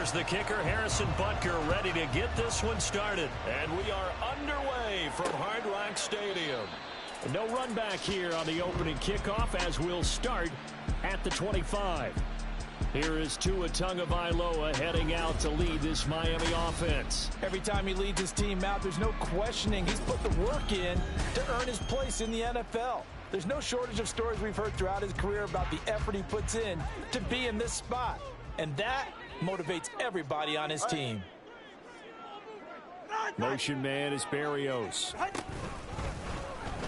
Here's the kicker, Harrison Butker, ready to get this one started. And we are underway from Hard Rock Stadium. No run back here on the opening kickoff as we'll start at the 25. Here is Tua Tagovailoa heading out to lead this Miami offense. Every time he leads his team out, there's no questioning. He's put the work in to earn his place in the NFL. There's no shortage of stories we've heard throughout his career about the effort he puts in to be in this spot. And that motivates everybody on his team. Motion man is Berrios.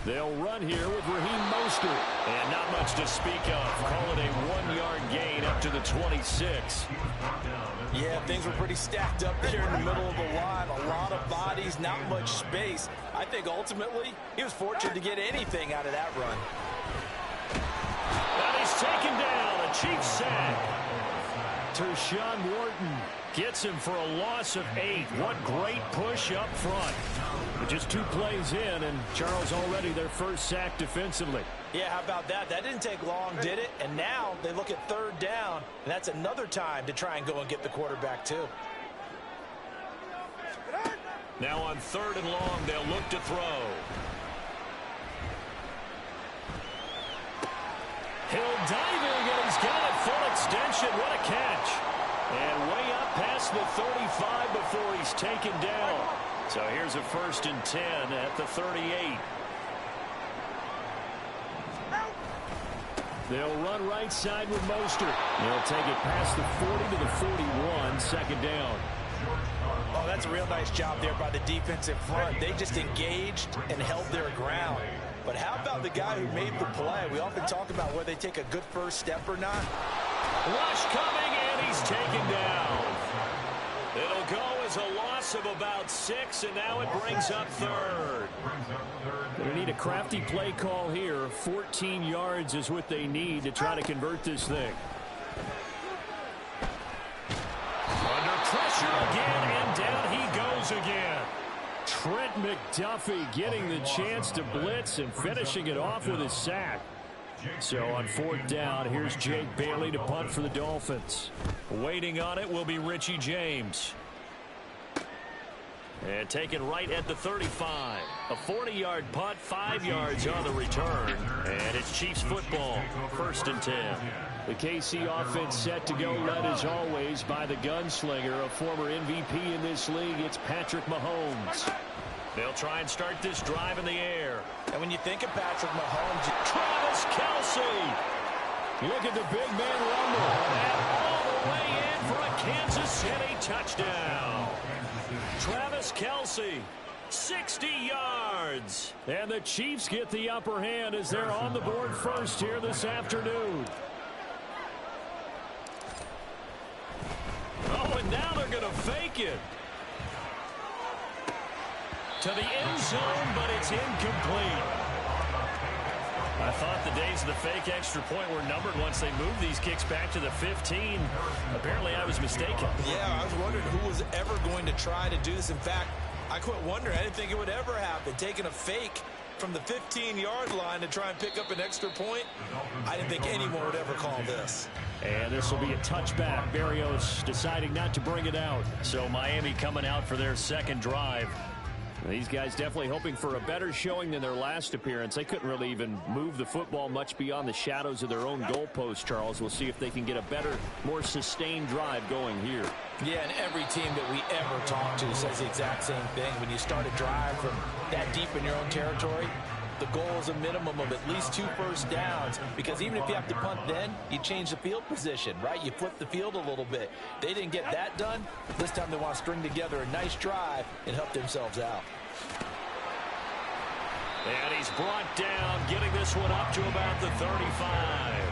They'll run here with Raheem Mostert. And not much to speak of. Call it a 1-yard gain up to the 26. Yeah, things were pretty stacked up there in the middle of the line. A lot of bodies, not much space. I think ultimately he was fortunate to get anything out of that run. And he's taken down. A Chiefs sack. Tershawn Wharton gets him for a loss of 8. What great push up front. Just 2 plays in, and Charles already their first sack defensively. Yeah, how about that? That didn't take long, did it? And now they look at 3rd down, and that's another time to try and go and get the quarterback too. Now on 3rd and long, they'll look to throw. Hill diving, and he's got it full extension. What a catch. And way up past the 35 before he's taken down. So here's a 1st and 10 at the 38. They'll run right side with Mostert. They'll take it past the 40 to the 41, 2nd down. Oh, that's a real nice job there by the defensive front. They just engaged and held their ground. But how about the guy who made the play? We often talk about whether they take a good first step or not. Rush coming, and he's taken down. It'll go as a loss of about 6, and now it brings up 3rd. They need a crafty play call here. 14 yards is what they need to try to convert this thing. Under pressure again, and down he goes again. Trent McDuffie getting the chance to blitz and finishing it off with a sack. So on 4th down, here's Jake Bailey to punt for the Dolphins. Waiting on it will be Richie James. And taken right at the 35. A 40-yard punt, 5 yards on the return. And it's Chiefs football, 1st and 10. The KC offense set to go, led as always by the gunslinger, a former MVP in this league. It's Patrick Mahomes. They'll try and start this drive in the air. And when you think of Patrick Mahomes, Travis Kelce. Look at the big man rumble. And all the way in for a Kansas City touchdown. Travis Kelce, 60 yards. And the Chiefs get the upper hand as they're on the board first here this afternoon. Oh, and now they're going to fake it. To the end zone, but it's incomplete. I thought the days of the fake extra point were numbered once they moved these kicks back to the 15. Apparently, I was mistaken. Yeah, I was wondering who was ever going to try to do this. In fact, I quit wondering. I didn't think it would ever happen. Taking a fake from the 15-yard line to try and pick up an extra point, I didn't think anyone would ever call this. And this will be a touchback. Berrios deciding not to bring it out. So Miami coming out for their 2nd drive. These guys definitely hoping for a better showing than their last appearance. They couldn't really even move the football much beyond the shadows of their own goalpost, Charles. We'll see if they can get a better, more sustained drive going here. Yeah, and every team that we ever talk to says the exact same thing. When you start a drive from that deep in your own territory, the goal is a minimum of at least 2 first downs, because even if you have to punt then, you change the field position, right? You flip the field a little bit. They didn't get that done. This time they want to string together a nice drive and help themselves out. And he's brought down, getting this one up to about the 35.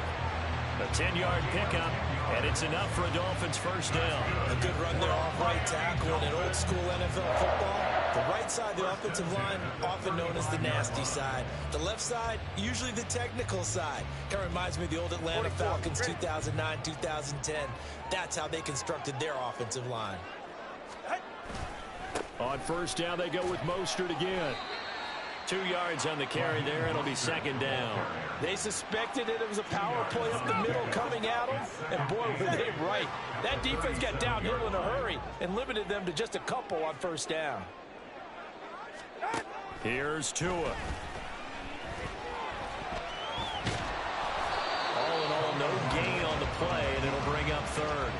A 10-yard pickup, and it's enough for a Dolphins first down. A good run there off right tackle. In old school NFL football, the right side of the offensive line, often known as the nasty side. The left side, usually the technical side. Kind of reminds me of the old Atlanta Falcons 2009, 2010. That's how they constructed their offensive line. On 1st down, they go with Mostert again. 2 yards on the carry there. It'll be second down. They suspected it was a power play up the middle coming at them, and boy, were they right. That defense got downhill in a hurry and limited them to just a couple on first down. Here's Tua. All in all, no gain on the play, and it'll bring up third.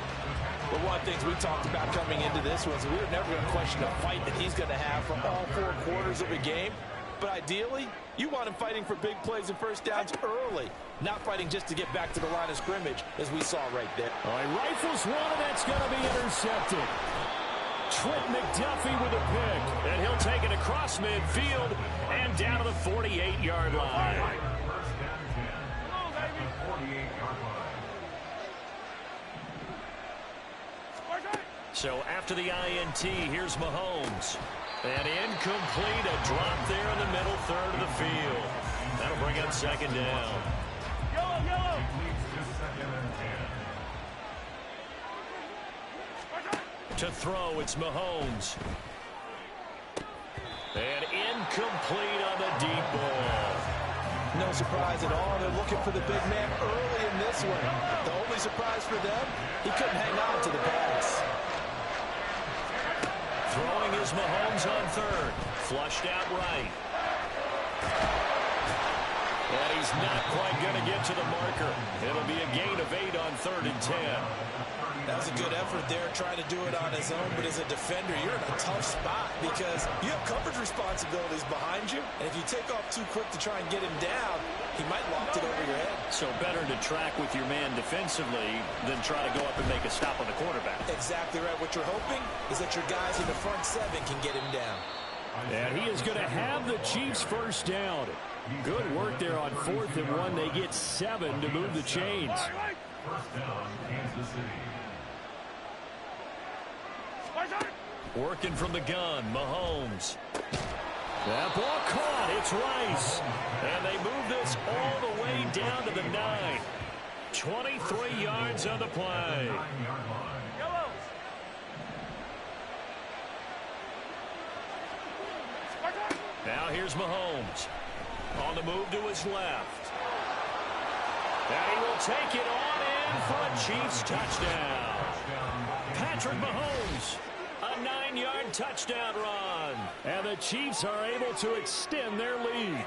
But one of the things we talked about coming into this was we were never going to question the fight that he's going to have for all 4 quarters of a game. But ideally, you want him fighting for big plays and first downs early, not fighting just to get back to the line of scrimmage, as we saw right there. All right, rifles one, and that's going to be intercepted. Trent McDuffie with a pick, and he'll take it across midfield and down to the 48-yard line. So after the INT, here's Mahomes. And incomplete, a drop there in the middle third of the field. That'll bring up second down. Yellow. To throw, it's Mahomes. And incomplete on the deep ball. No surprise at all. They're looking for the big man early in this one. The only surprise for them, he couldn't hang on to the pass. Throwing is Mahomes on third. Flushed out right. And he's not quite going to get to the marker. It'll be a gain of 8 on 3rd and 10. That was a good effort there, trying to do it on his own. But as a defender, you're in a tough spot because you have coverage responsibilities behind you. And if you take off too quick to try and get him down, he might loft it over your head. So better to track with your man defensively than try to go up and make a stop on the quarterback. Exactly right. What you're hoping is that your guys in the front 7 can get him down. And he is going to have the Chiefs first down. Good work there on 4th and 1. They get 7 to move the chains. First down, Kansas City. Working from the gun, Mahomes. That ball caught. It's Rice. And they move this all the way down to the 9. 23 yards on the play. Now here's Mahomes. On the move to his left. And he will take it on in for a Chiefs touchdown. Patrick Mahomes. A 9-yard touchdown run. And the Chiefs are able to extend their lead.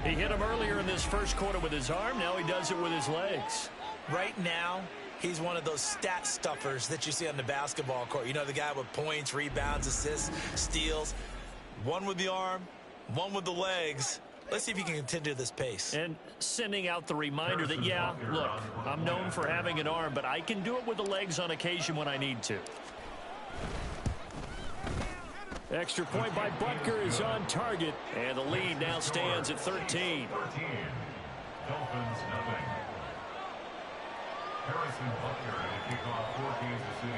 He hit him earlier in this first quarter with his arm. Now he does it with his legs. Right now, he's one of those stat stuffers that you see on the basketball court. You know, the guy with points, rebounds, assists, steals. One with the arm, one with the legs. Let's see if he can continue this pace. And sending out the reminder that, yeah, look, I'm known for having an arm, but I can do it with the legs on occasion when I need to. Extra point by Butker is on target. And the lead now stands at 13. Dolphins, nothing. Harrison Butker to kick off for Kansas City.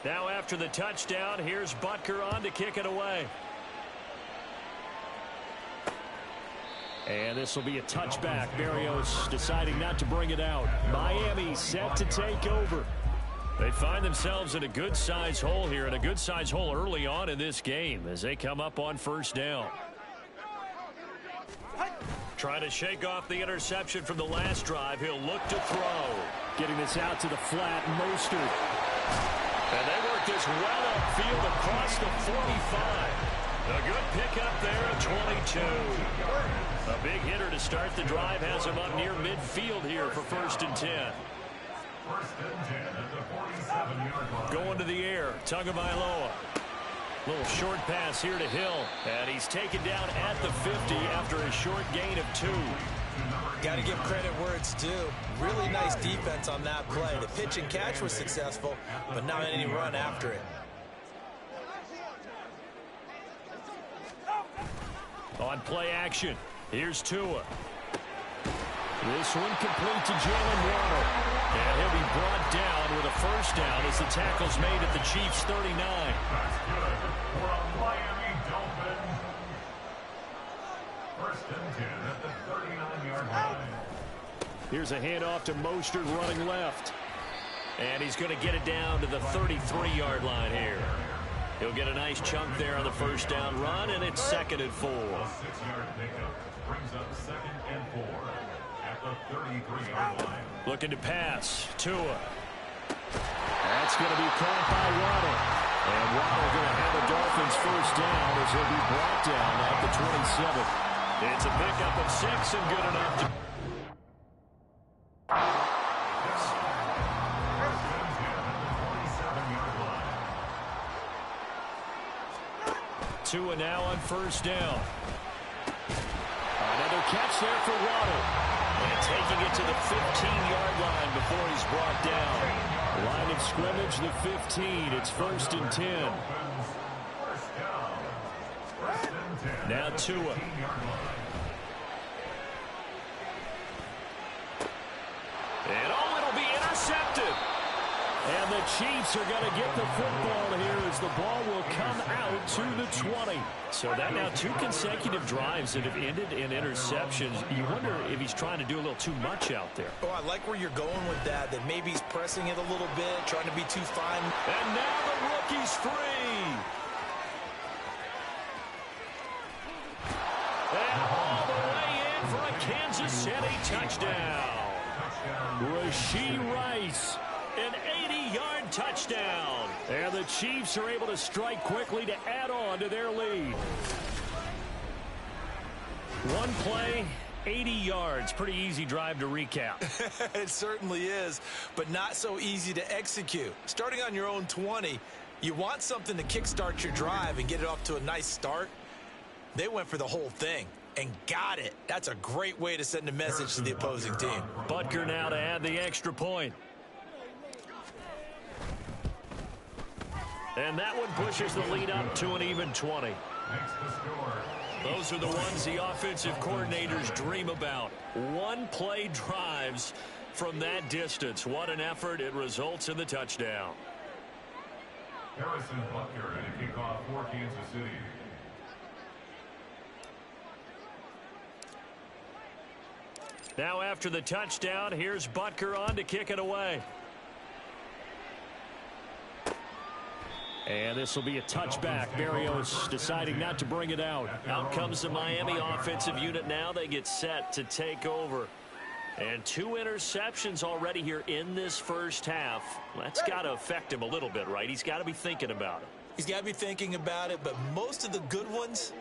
Now after the touchdown, here's Butker on to kick it away. And this will be a touchback. Berrios deciding not to bring it out. Miami set to take over. They find themselves in a good-sized hole here, and a good-sized hole early on in this game as they come up on first down. Trying to shake off the interception from the last drive. He'll look to throw. Getting this out to the flat, Mostert. And they work this well upfield across the 45. A good pickup there at 22. A big hitter to start the drive has him up near midfield here for 1st and 10. 1st and 10 at the 47-yard line. Going to the air, Tagovailoa. Little short pass here to Hill. And he's taken down at the 50 after a short gain of 2. Got to give credit where it's due. Really nice defense on that play. The pitch and catch was successful, but not any run after it. On play action, here's Tua. This one complete to Jalen Waddle. And he'll be brought down with a first down as the tackle's made at the Chiefs' 39. That's good for a Miami Dolphins. 1st and 10 at the 39-yard line. Here's a handoff to Mostert running left. And he's going to get it down to the 33-yard line here. He'll get a nice chunk there on the first down run, and it's 2nd and 4. 6-yard pickup brings up 2nd and 4 at the 33-yard line. Looking to pass. Tua. That's going to be caught by Waddle. And Waddle going to have a Dolphins first down as he'll be brought down at the 27. It's a pickup of 6 and good enough to... Tua now on first down. Another catch there for Waddle. And taking it to the 15-yard line before he's brought down. Line of scrimmage, the 15. It's 1st and 10. Now Tua. And it'll be intercepted. And the Chiefs are going to get the football here as the ball will come out to the 20. So that now 2 consecutive drives that have ended in interceptions. You wonder if he's trying to do a little too much out there. Oh, I like where you're going with that maybe he's pressing it a little bit, trying to be too fine. And now the rookie's free. And all the way in for a Kansas City touchdown. Rashee Rice. An 80-yard touchdown. And the Chiefs are able to strike quickly to add on to their lead. One play, 80 yards. Pretty easy drive to recap. It certainly is, but not so easy to execute. Starting on your own 20, you want something to kickstart your drive and get it off to a nice start. They went for the whole thing and got it. That's a great way to send a message to the opposing team. Butker now to add the extra point. And that one pushes the lead up to an even 20. Those are the ones the offensive coordinators dream about. One-play drives from that distance. What an effort. It results in the touchdown. Harrison Butker and a kickoff for Kansas City. Now after the touchdown, here's Butker on to kick it away. And this will be a touchback. Berrios deciding not to bring it out. Out comes the Miami offensive unit now. They get set to take over. And 2 interceptions already here in this first half. That's got to affect him a little bit, right? He's got to be thinking about it. He's got to be thinking about it, but most of the good ones,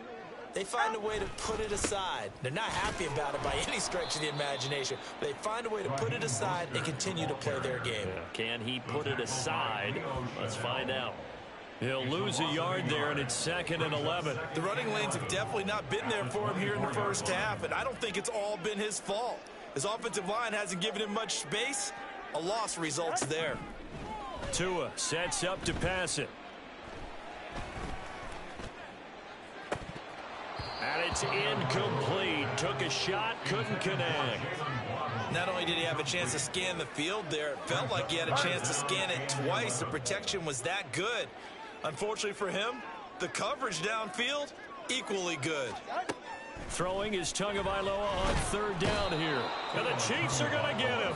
they find a way to put it aside. They're not happy about it by any stretch of the imagination. But they find a way to put it aside and continue to play their game. Can he put it aside? Let's find out. He'll lose a yard there, and it's 2nd and 11. The running lanes have definitely not been there for him here in the first half, and I don't think it's all been his fault. His offensive line hasn't given him much space. A loss results there. Tua sets up to pass it. And it's incomplete. Took a shot, couldn't connect. Not only did he have a chance to scan the field there, it felt like he had a chance to scan it twice. The protection was that good. Unfortunately for him, the coverage downfield, equally good. Throwing is Tagovailoa on 3rd down here. And the Chiefs are going to get him.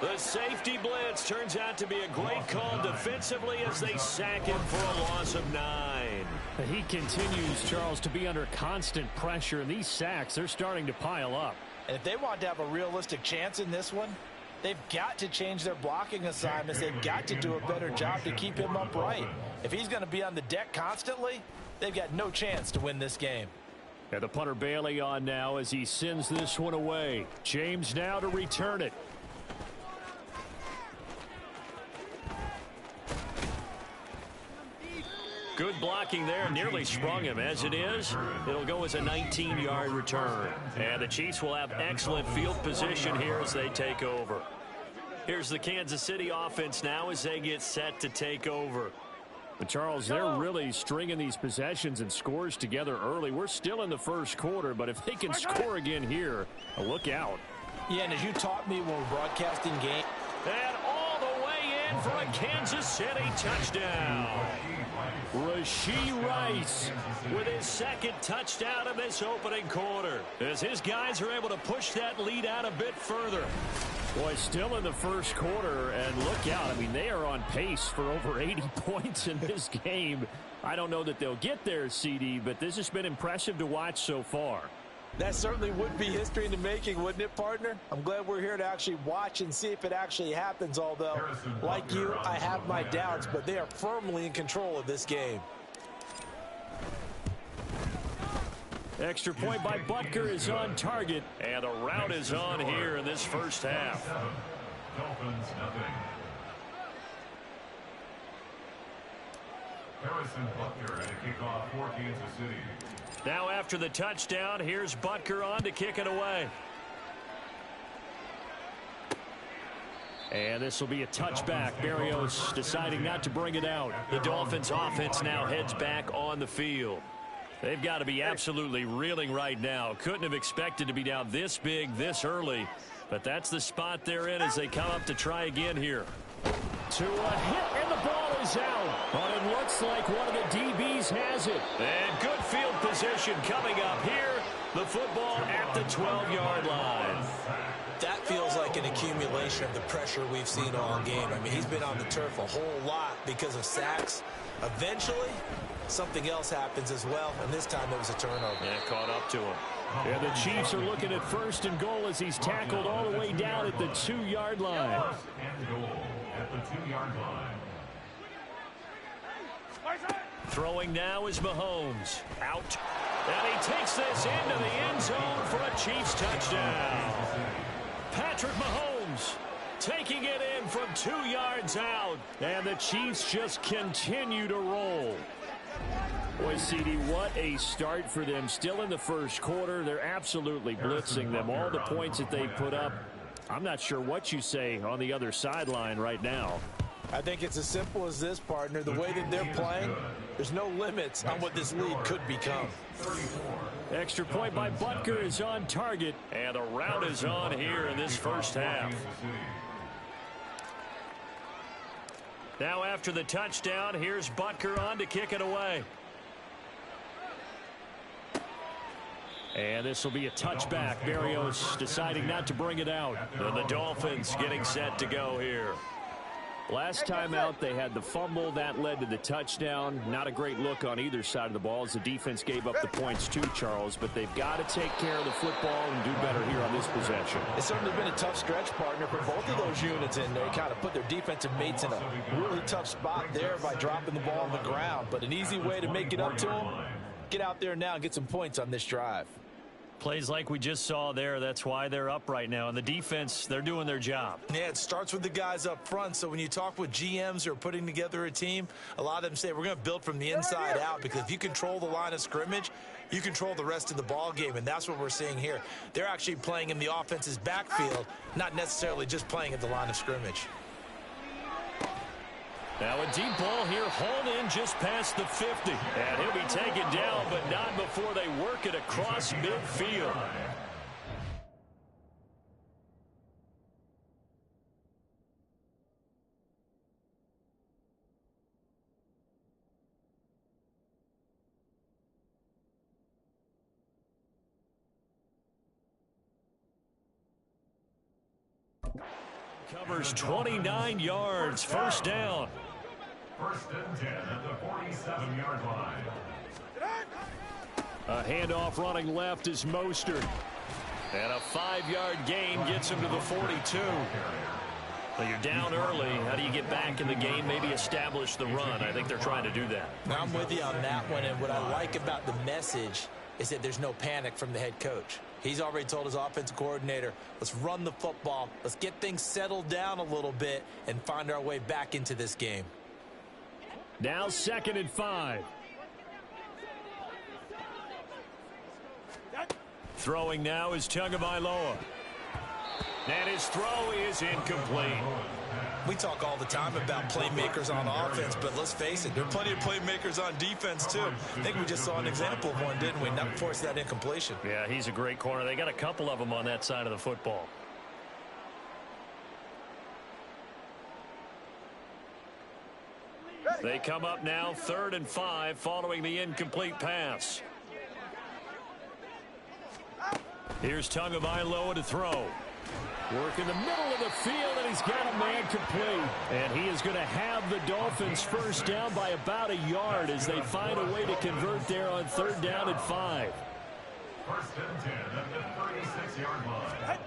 The safety blitz turns out to be a great call defensively as they sack him for a loss of 9. He continues, Charles, to be under constant pressure, and these sacks, they're starting to pile up. And if they want to have a realistic chance in this one, they've got to change their blocking assignments. They've got to do a better job to keep him upright. If he's going to be on the deck constantly, they've got no chance to win this game. And the punter Bailey on now as he sends this one away. James now to return it. Good blocking there, nearly sprung him. As it is, it'll go as a 19-yard return. And the Chiefs will have excellent field position here as they take over. Here's the Kansas City offense now as they get set to take over. But Charles, they're really stringing these possessions and scores together early. We're still in the first quarter, but if they can score again here, look out. Yeah, and as you taught me when we're broadcasting game. And all the way in for a Kansas City touchdown. Rashee Rice with his 2nd touchdown of this opening quarter as his guys are able to push that lead out a bit further. Boy, still in the first quarter, and look out. I mean, they are on pace for over 80 points in this game. I don't know that they'll get there, CD, but this has been impressive to watch so far. That certainly would be history in the making, wouldn't it, partner? I'm glad we're here to actually watch and see if it actually happens, although, like you, I have my doubts, but they are firmly in control of this game. Extra point by Butker is on target, and a rout is on here in this first half. Dolphins, nothing. Harrison Butker at a kickoff for Kansas City. Now after the touchdown, here's Butker on to kick it away. And this will be a touchback. Berrios deciding not to bring it out. The Dolphins offense now heads back on the field. They've got to be absolutely reeling right now. Couldn't have expected to be down this big this early. But that's the spot they're in as they come up to try again here. To a hit, and the ball is out. But it looks like one of the DBs has it. And good field position coming up here. The football at the 12-yard line. That feels like an accumulation of the pressure we've seen all game. I mean, he's been on the turf a whole lot because of sacks. Eventually, something else happens as well, and this time it was a turnover. Yeah, caught up to him. And the Chiefs are looking at first and goal as he's tackled all the way down at the 2-yard line. First and goal at the 2-yard line. Throwing now is Mahomes. Out. And he takes this into the end zone for a Chiefs touchdown. Patrick Mahomes taking it in from 2 yards out. And the Chiefs just continue to roll. Boy, CD, what a start for them. Still in the first quarter. They're absolutely blitzing them. All the points that they put up, I'm not sure what you say on the other sideline right now. I think it's as simple as this, partner. The way that they're playing, there's no limits on what this lead could become. Extra point by Butker is on target, and a rout is on here in this first half. Now after the touchdown, here's Butker on to kick it away. And this will be a touchback. Berrios deciding not to bring it out. And the Dolphins getting set to go here. Last time out, they had the fumble. That led to the touchdown. Not a great look on either side of the ball as the defense gave up the points too, Charles. But they've got to take care of the football and do better here on this possession. It's certainly been a tough stretch, partner, for both of those units in there. Kind of put their defensive mates in a really tough spot there by dropping the ball on the ground. But an easy way to make it up to them, get out there now and get some points on this drive. Plays like we just saw there, that's why they're up right now. And the defense, they're doing their job. Yeah, it starts with the guys up front. So when you talk with GMs who are putting together a team, a lot of them say we're going to build from the inside out, because if you control the line of scrimmage, you control the rest of the ball game, and that's what we're seeing here. They're actually playing in the offense's backfield, not necessarily just playing at the line of scrimmage. Now a deep ball here, hauled in just past the 50. And he'll be taken down, but not before they work it across midfield. Covers 29 yards, first down. First and 10 at the 47-yard line. A handoff running left is Mostert. And a 5-yard gain gets him to the 42. Well, you're down early. How do you get back in the game, maybe establish the run? I think they're trying to do that. Now, I'm with you on that one, and what I like about the message is that there's no panic from the head coach. He's already told his offensive coordinator, let's run the football, let's get things settled down a little bit and find our way back into this game. Now 2nd and 5. Throwing now is Tagovailoa. And his throw is incomplete. We talk all the time about playmakers on offense, but let's face it, there are plenty of playmakers on defense too. I think we just saw an example of one, didn't we? Not force that incompletion. Yeah, he's a great corner. They got a couple of them on that side of the football. They come up now 3rd and 5 following the incomplete pass. Here's Tagovailoa to throw. Work in the middle of the field, and he's got a man complete. And he is going to have the Dolphins first down by about a yard as they find a way to convert there on 3rd down and 5. First and 10 at the 36-yard line.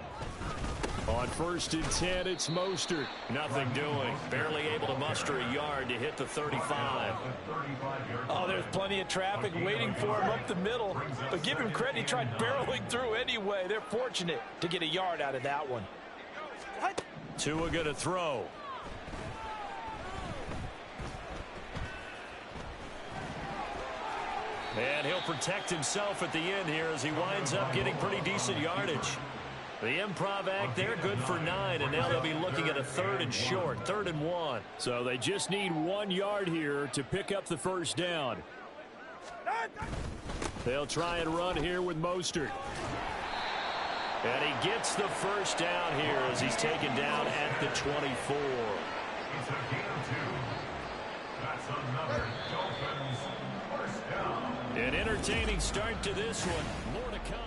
On 1st and 10, it's Mostert. Nothing doing. Barely able to muster a yard to hit the 35. Oh, there's plenty of traffic waiting for him up the middle. But give him credit, he tried barreling through anyway. They're fortunate to get a yard out of that one. Tua going to throw. And he'll protect himself at the end here as he winds up getting pretty decent yardage. The improv act there, good for 9, and now they'll be looking at a 3rd and short, 3rd and 1. So they just need 1 yard here to pick up the first down. They'll try and run here with Mostert. And he gets the first down here as he's taken down at the 24. It's a gain of 2. That's another Dolphins first down. An entertaining start to this one. More to come.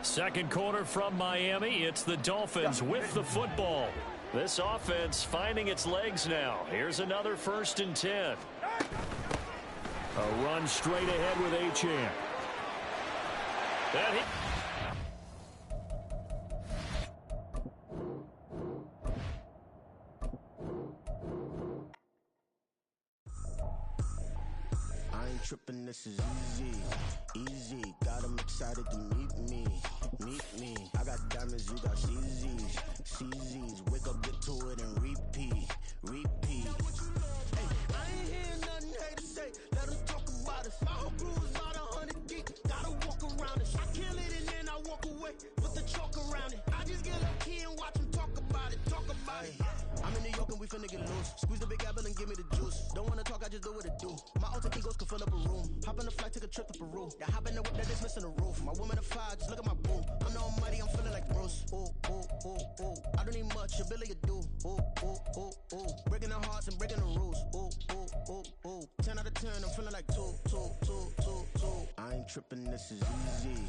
Second quarter from Miami. It's the Dolphins with the football. This offense finding its legs now. Here's another 1st and 10. A run straight ahead with Achane. I ain't tripping, this is easy. Easy, got 'em excited to meet me. Meet me. I got diamonds, you got CZs. CZs, wake up, get to it, and repeat. Repeat. Hey, I ain't hearing nothing hate to say. Let 'em talk about us. My whole crew is about 100 deep. Gotta walk around it. I kill it and then I walk away. Put the chalk around it. I just get low key and watch 'em talk about it. Talk about it. I'm in New York and we finna get loose. Squeeze the big apple and give me the juice. Don't wanna talk, I just do what it do. My alter egos can fill up a room. Hop on a flight, take a trip to Peru. Yeah, hop in the whip that is missing the roof. My woman a fire, just look at my boo. I'm no muddy, I'm feeling like Bruce. Ooh, ooh, ooh, ooh. I don't need much, ability to do. Ooh, ooh, ooh, ooh. Breaking the hearts and breaking the rules. Ooh, ooh, ooh, ooh. 10 out of 10, I'm feeling like 2, 2, 2, 2, 2. I ain't tripping, this is easy.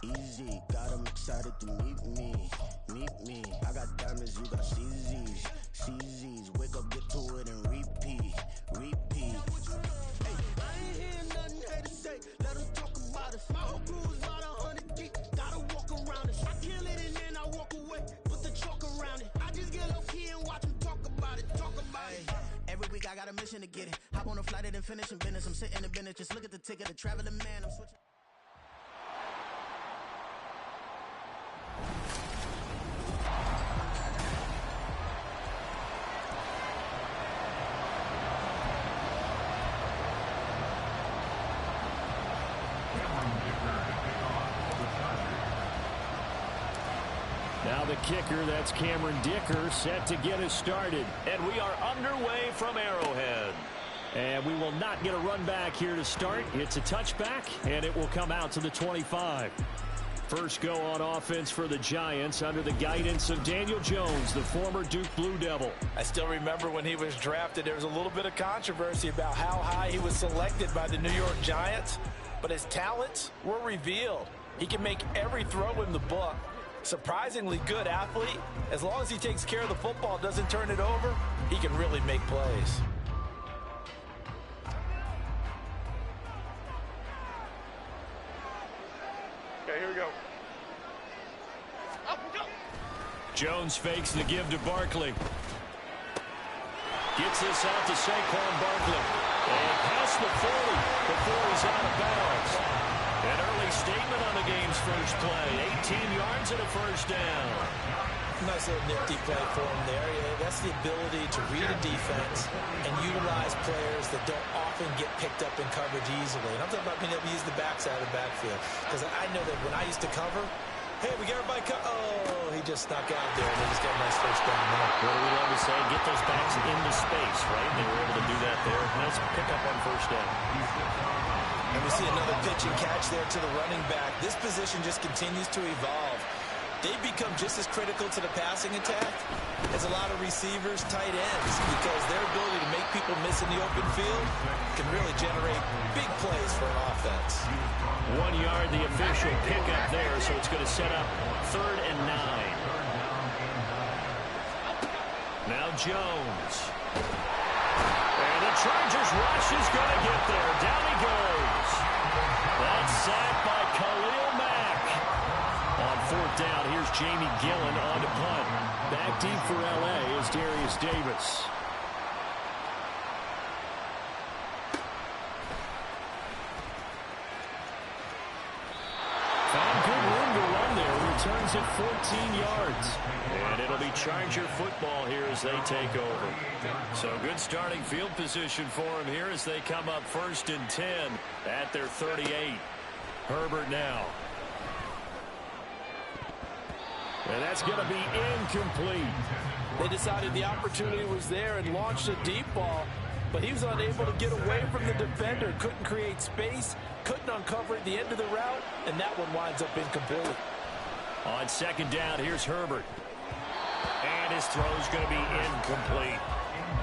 Easy, got 'em excited to meet me. Meet me. I got diamonds, you got CZs. CZs, wake up, get to it, and repeat. Repeat. Hey, I ain't hearing nothing hate to say. Let 'em talk about us. My whole crew is about 100 deep. Gotta walk around it. I kill it and then I walk away. Put the chalk around it. I just get low key and watch 'em talk about it. Talk about it. Every week I got a mission to get it. Hop on a flight and then finish in business. I'm sitting in business. Just look at the ticket. A traveling man. I'm switching. Now the kicker, that's Cameron Dicker, set to get us started. And we are underway from Arrowhead. And we will not get a run back here to start. It's a touchback, and it will come out to the 25. First go on offense for the Giants under the guidance of Daniel Jones, the former Duke Blue Devil. I still remember when he was drafted, there was a little bit of controversy about how high he was selected by the New York Giants. But his talents were revealed. He can make every throw in the book. Surprisingly good athlete. As long as he takes care of the football, doesn't turn it over, he can really make plays. Okay, here we go. Jones fakes the give to Barkley. Gets this out to Saquon Barkley. And past the 40 before he's out of bounds. An early statement on the game's first play. 18 yards and a first down. Nice little nifty play for him there. Yeah, that's the ability to read a defense and utilize players that don't often get picked up in coverage easily. And I'm talking about being able to use the backside of the backfield. Because I know that when I used to cover, hey, we got everybody oh, he just snuck out there and they just got a nice first down there. What do we love to say? Get those backs into space, right? They were able to do that there. Nice pick up on first down. And we see another pitch and catch there to the running back. This position just continues to evolve. They've become just as critical to the passing attack as a lot of receivers, tight ends, because their ability to make people miss in the open field can really generate big plays for an offense. 1 yard, the official pickup there, so it's going to set up 3rd and 9. Jones. And the Chargers rush is going to get there. Down he goes. That's sacked by Khalil Mack. On fourth down, here's Jamie Gillen on to punt. Back deep for L.A. is Darius Davis. Found good room to run there. Returns at 14 yards. And it'll be Charger football here as they take over. So good starting field position for him here as they come up 1st and 10 at their 38. Herbert now. And that's going to be incomplete. They decided the opportunity was there and launched a deep ball, but he was unable to get away from the defender. Couldn't create space, couldn't uncover at the end of the route, and that one winds up incomplete. On 2nd down, here's Herbert. And his throw's going to be incomplete.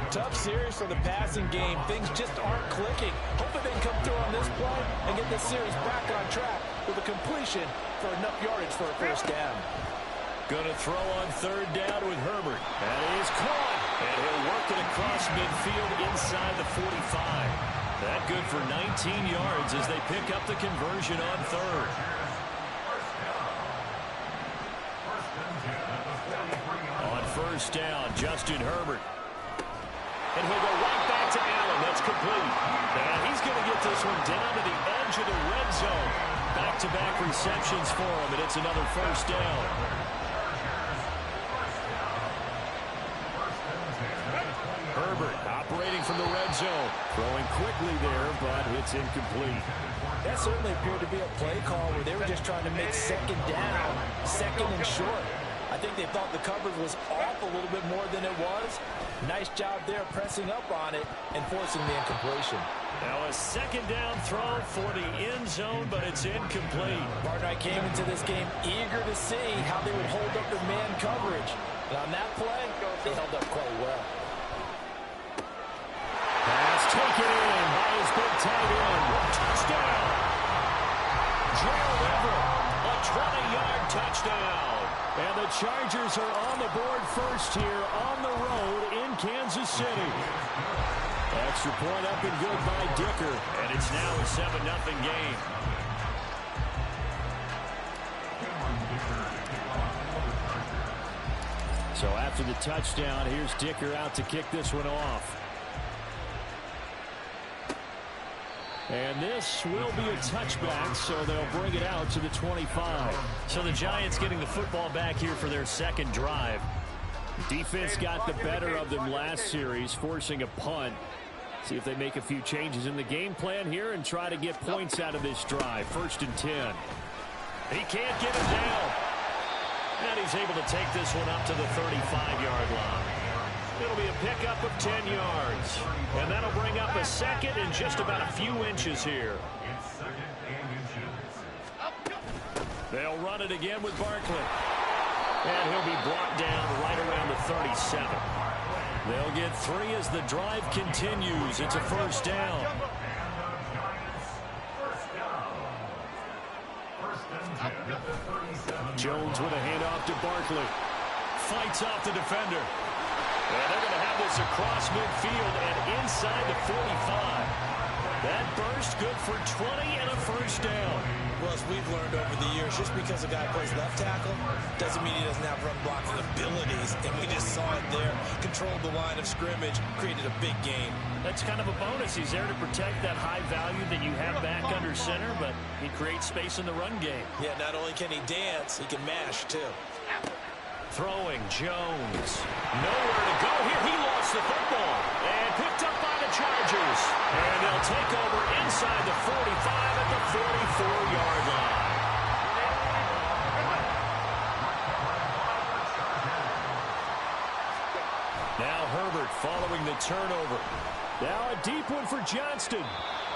Tough series for the passing game. Things just aren't clicking. Hopefully they can come through on this play and get this series back on track with a completion for enough yardage for a 1st down. Going to throw on 3rd down with Herbert. That is caught. And he'll work it across midfield inside the 45. That good for 19 yards as they pick up the conversion on 3rd. On 1st down, Justin Herbert. And he'll go right back to Allen. That's complete. And he's going to get this one down to the edge of the red zone. Back-to-back receptions for him, and it's another 1st down. Herbert operating from the red zone. Throwing quickly there, but it's incomplete. That certainly appeared to be a play call where they were just trying to make 2nd down, 2nd and short. I think they thought the coverage was off a little bit more than it was. Nice job there pressing up on it and forcing the incompletion. Now a 2nd down throw for the end zone, but it's incomplete. Partner, I came into this game eager to see how they would hold up their man coverage. And on that play, they held up quite well. Pass taken in by his big tight end. Touchdown! Gerald Everett, a 20-yard touchdown. And the Chargers are on the board first here on the road in Kansas City. Extra point up and good by Dicker. And it's now a 7-0 game. So after the touchdown, here's Dicker out to kick this one off. And this will be a touchback, so they'll bring it out to the 25. So the Giants getting the football back here for their 2nd drive. Defense got the better of them last series, forcing a punt. See if they make a few changes in the game plan here and try to get points out of this drive. 1st and 10. He can't get it down. And he's able to take this one up to the 35-yard line. It'll be a pickup of 10 yards. And that'll bring up a 2nd and just about a few inches here. They'll run it again with Barkley. And he'll be brought down right around the 37. They'll get 3 as the drive continues. It's a 1st down. Jones with a handoff to Barkley. Fights off the defender. And they're going to have this across midfield and inside the 45. That burst good for 20 and a 1st down. Well, as we've learned over the years, just because a guy plays left tackle doesn't mean he doesn't have run blocking abilities. And we just saw it there. Controlled the line of scrimmage, created a big gain. That's kind of a bonus. He's there to protect that high value that you have back under center, but he creates space in the run game. Yeah, not only can he dance, he can mash, too. Throwing Jones. Nowhere to go here. He lost the football. And picked up by the Chargers. And they'll take over inside the 45 at the 44-yard line. Now Herbert following the turnover. Now a deep one for Johnston.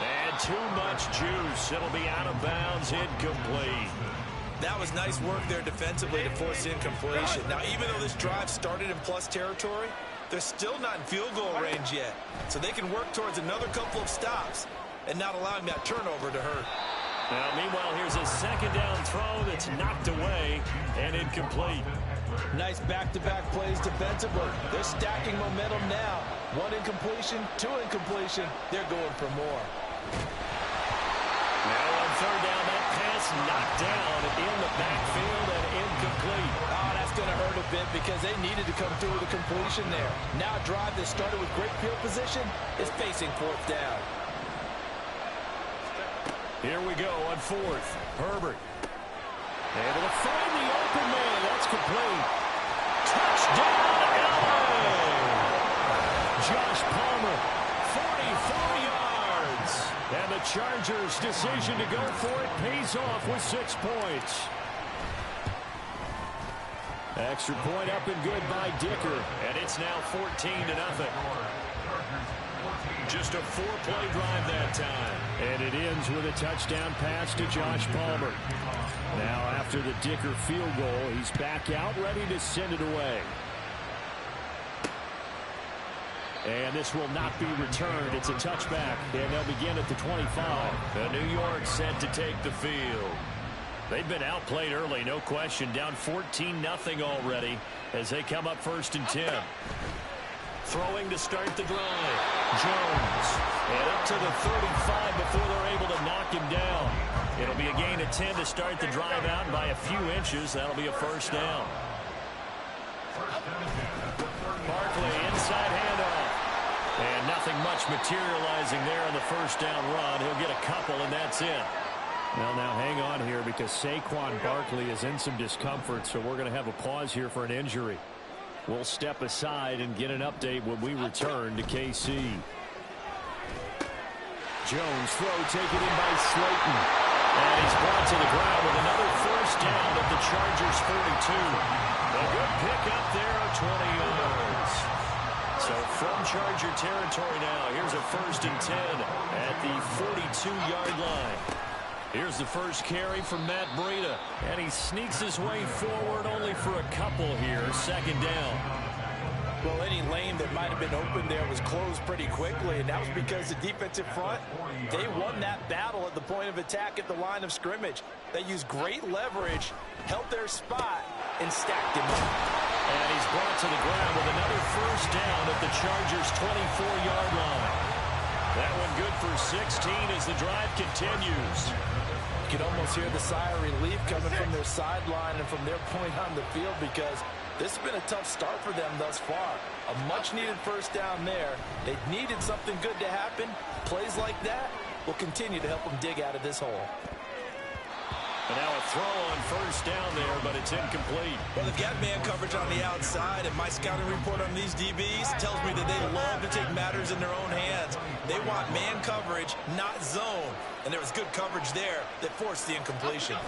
And too much juice. It'll be out of bounds, incomplete. That was nice work there defensively to force incompletion. Now, even though this drive started in plus territory, they're still not in field goal range yet. So they can work towards another couple of stops and not allowing that turnover to hurt. Now, meanwhile, here's a 2nd down throw that's knocked away and incomplete. Nice back-to-back plays defensively. They're stacking momentum now. One incompletion, two incompletion. They're going for more. Now on third down, that pass knocked down in the backfield and incomplete. Oh, that's going to hurt a bit because they needed to come through with a completion there. Now a drive that started with great field position is facing fourth down. Here we go on fourth. Herbert able to find the open man. That's complete. Touchdown, LA! Josh Palmer, 44 yards. And the Chargers' decision to go for it pays off with 6 points. Extra point up and good by Dicker. And it's now 14-0. Just a 4-play drive that time. And it ends with a touchdown pass to Josh Palmer. Now after the Dicker field goal, he's back out ready to send it away. And this will not be returned. It's a touchback, and they'll begin at the 25. The New York set to take the field. They've been outplayed early, no question. Down 14-0 already as they come up 1st and 10. Throwing to start the drive. Jones. And up to the 35 before they're able to knock him down. It'll be a gain of 10 to start the drive out by a few inches. That'll be a first down. Barkley, inside handoff. And nothing much materializing there on the first down run. He'll get a couple, and that's it. Well, now hang on here because Saquon Barkley is in some discomfort, so we're going to have a pause here for an injury. We'll step aside and get an update when we return to KC. Jones throw taken in by Slayton. And he's brought to the ground with another first down at the Chargers 42. A good pickup there, 20 yards. So from Charger territory now, here's a 1st and 10 at the 42-yard line. Here's the first carry from Matt Breida. And he sneaks his way forward only for a couple here. 2nd down. Well, any lane that might have been open there was closed pretty quickly, and that was because the defensive front, they won that battle at the point of attack at the line of scrimmage. They used great leverage, held their spot, and stacked him up. And he's brought to the ground with another first down at the Chargers' 24-yard line. That one good for 16 as the drive continues. You can almost hear the sigh of relief coming from their sideline and from their point on the field because this has been a tough start for them thus far. A much-needed first down there. They needed something good to happen. Plays like that will continue to help them dig out of this hole. And now a throw on first down there, but it's incomplete. Well, they've got man coverage on the outside, and my scouting report on these DBs tells me that they love to take matters in their own hands. They want man coverage, not zone. And there was good coverage there that forced the incompletion.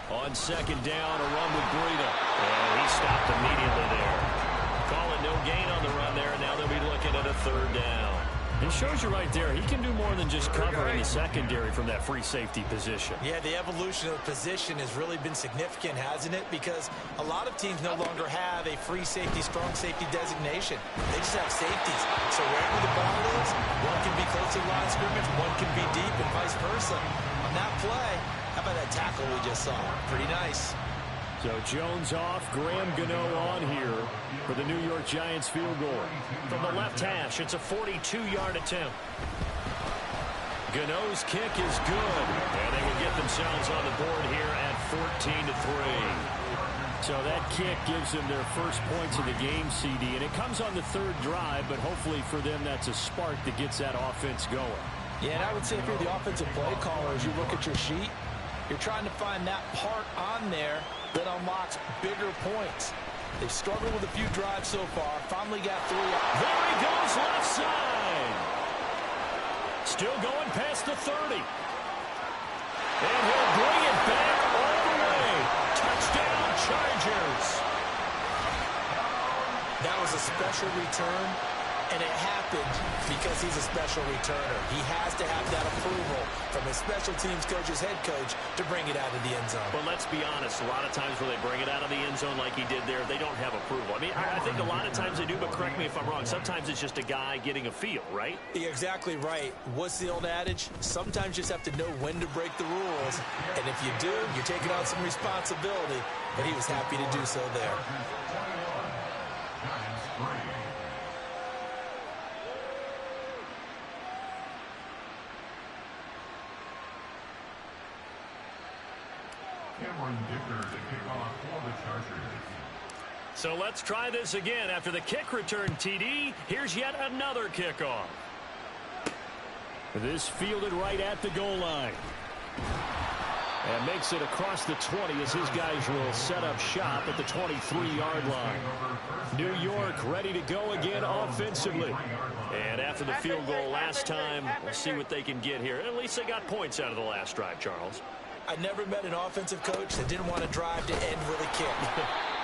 On 2nd down, a run with Breida. And he stopped immediately there. Call it no gain on the run there, and now they'll be looking at a 3rd down. It shows you right there, he can do more than just cover in the secondary from that free safety position. Yeah, the evolution of the position has really been significant, hasn't it? Because a lot of teams no longer have a free safety, strong safety designation. They just have safeties. So wherever the ball is, one can be close to the line of scrimmage, one can be deep, and vice versa. On that play, how about that tackle we just saw? Pretty nice. So Jones off, Graham Gano on here for the New York Giants field goal. From the left hash, it's a 42-yard attempt. Gano's kick is good, and they will get themselves on the board here at 14-3. So that kick gives them their first points of the game, CD, and it comes on the 3rd drive, but hopefully for them that's a spark that gets that offense going. Yeah, and I would say if you're the offensive play caller, as you look at your sheet, you're trying to find that part on there that unlocks bigger points. They've struggled with a few drives so far. Finally got 3. There he goes left side. Still going past the 30. And he'll bring it back all the way. Touchdown, Chargers. That was a special return, and it happened because he's a special returner. He has to have that approval from his special teams coach's head coach to bring it out of the end zone. But let's be honest, a lot of times where they bring it out of the end zone like he did there, they don't have approval. I mean, I think a lot of times they do, but correct me if I'm wrong. Sometimes it's just a guy getting a feel, right? You're exactly right. What's the old adage? Sometimes you just have to know when to break the rules. And if you do, you're taking on some responsibility. but he was happy to do so there. So let's try this again. After the kick return TD, here's yet another kickoff. This fielded right at the goal line. And makes it across the 20 as his guys will set up shop at the 23-yard line. New York ready to go again offensively. And after the field goal last time, we'll see what they can get here. At least they got points out of the last drive, Charles. I never met an offensive coach that didn't want to drive to end with a kick.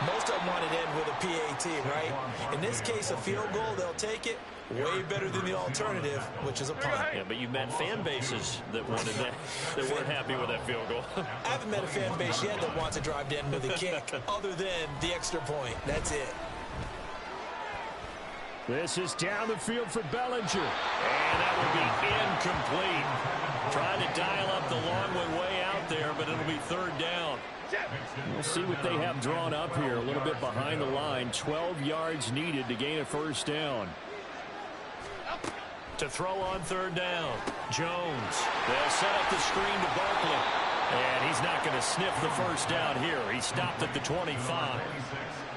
Most of them want to end with a PAT, right? In this case, a field goal, they'll take it. Way better than the alternative, which is a punt. Yeah, but you met fan bases that wanted that weren't happy with that field goal. I haven't met a fan base yet that wants to drive to end with a kick, other than the extra point. That's it. This is down the field for Bellinger. And that will be incomplete. Trying to dial up the long one way out there, but it'll be third down. We'll see what they have drawn up here. A little bit behind the line. 12 yards needed to gain a first down. To throw on third down. Jones. They'll set up the screen to Barkley. And he's not going to sniff the first down here. He stopped at the 25.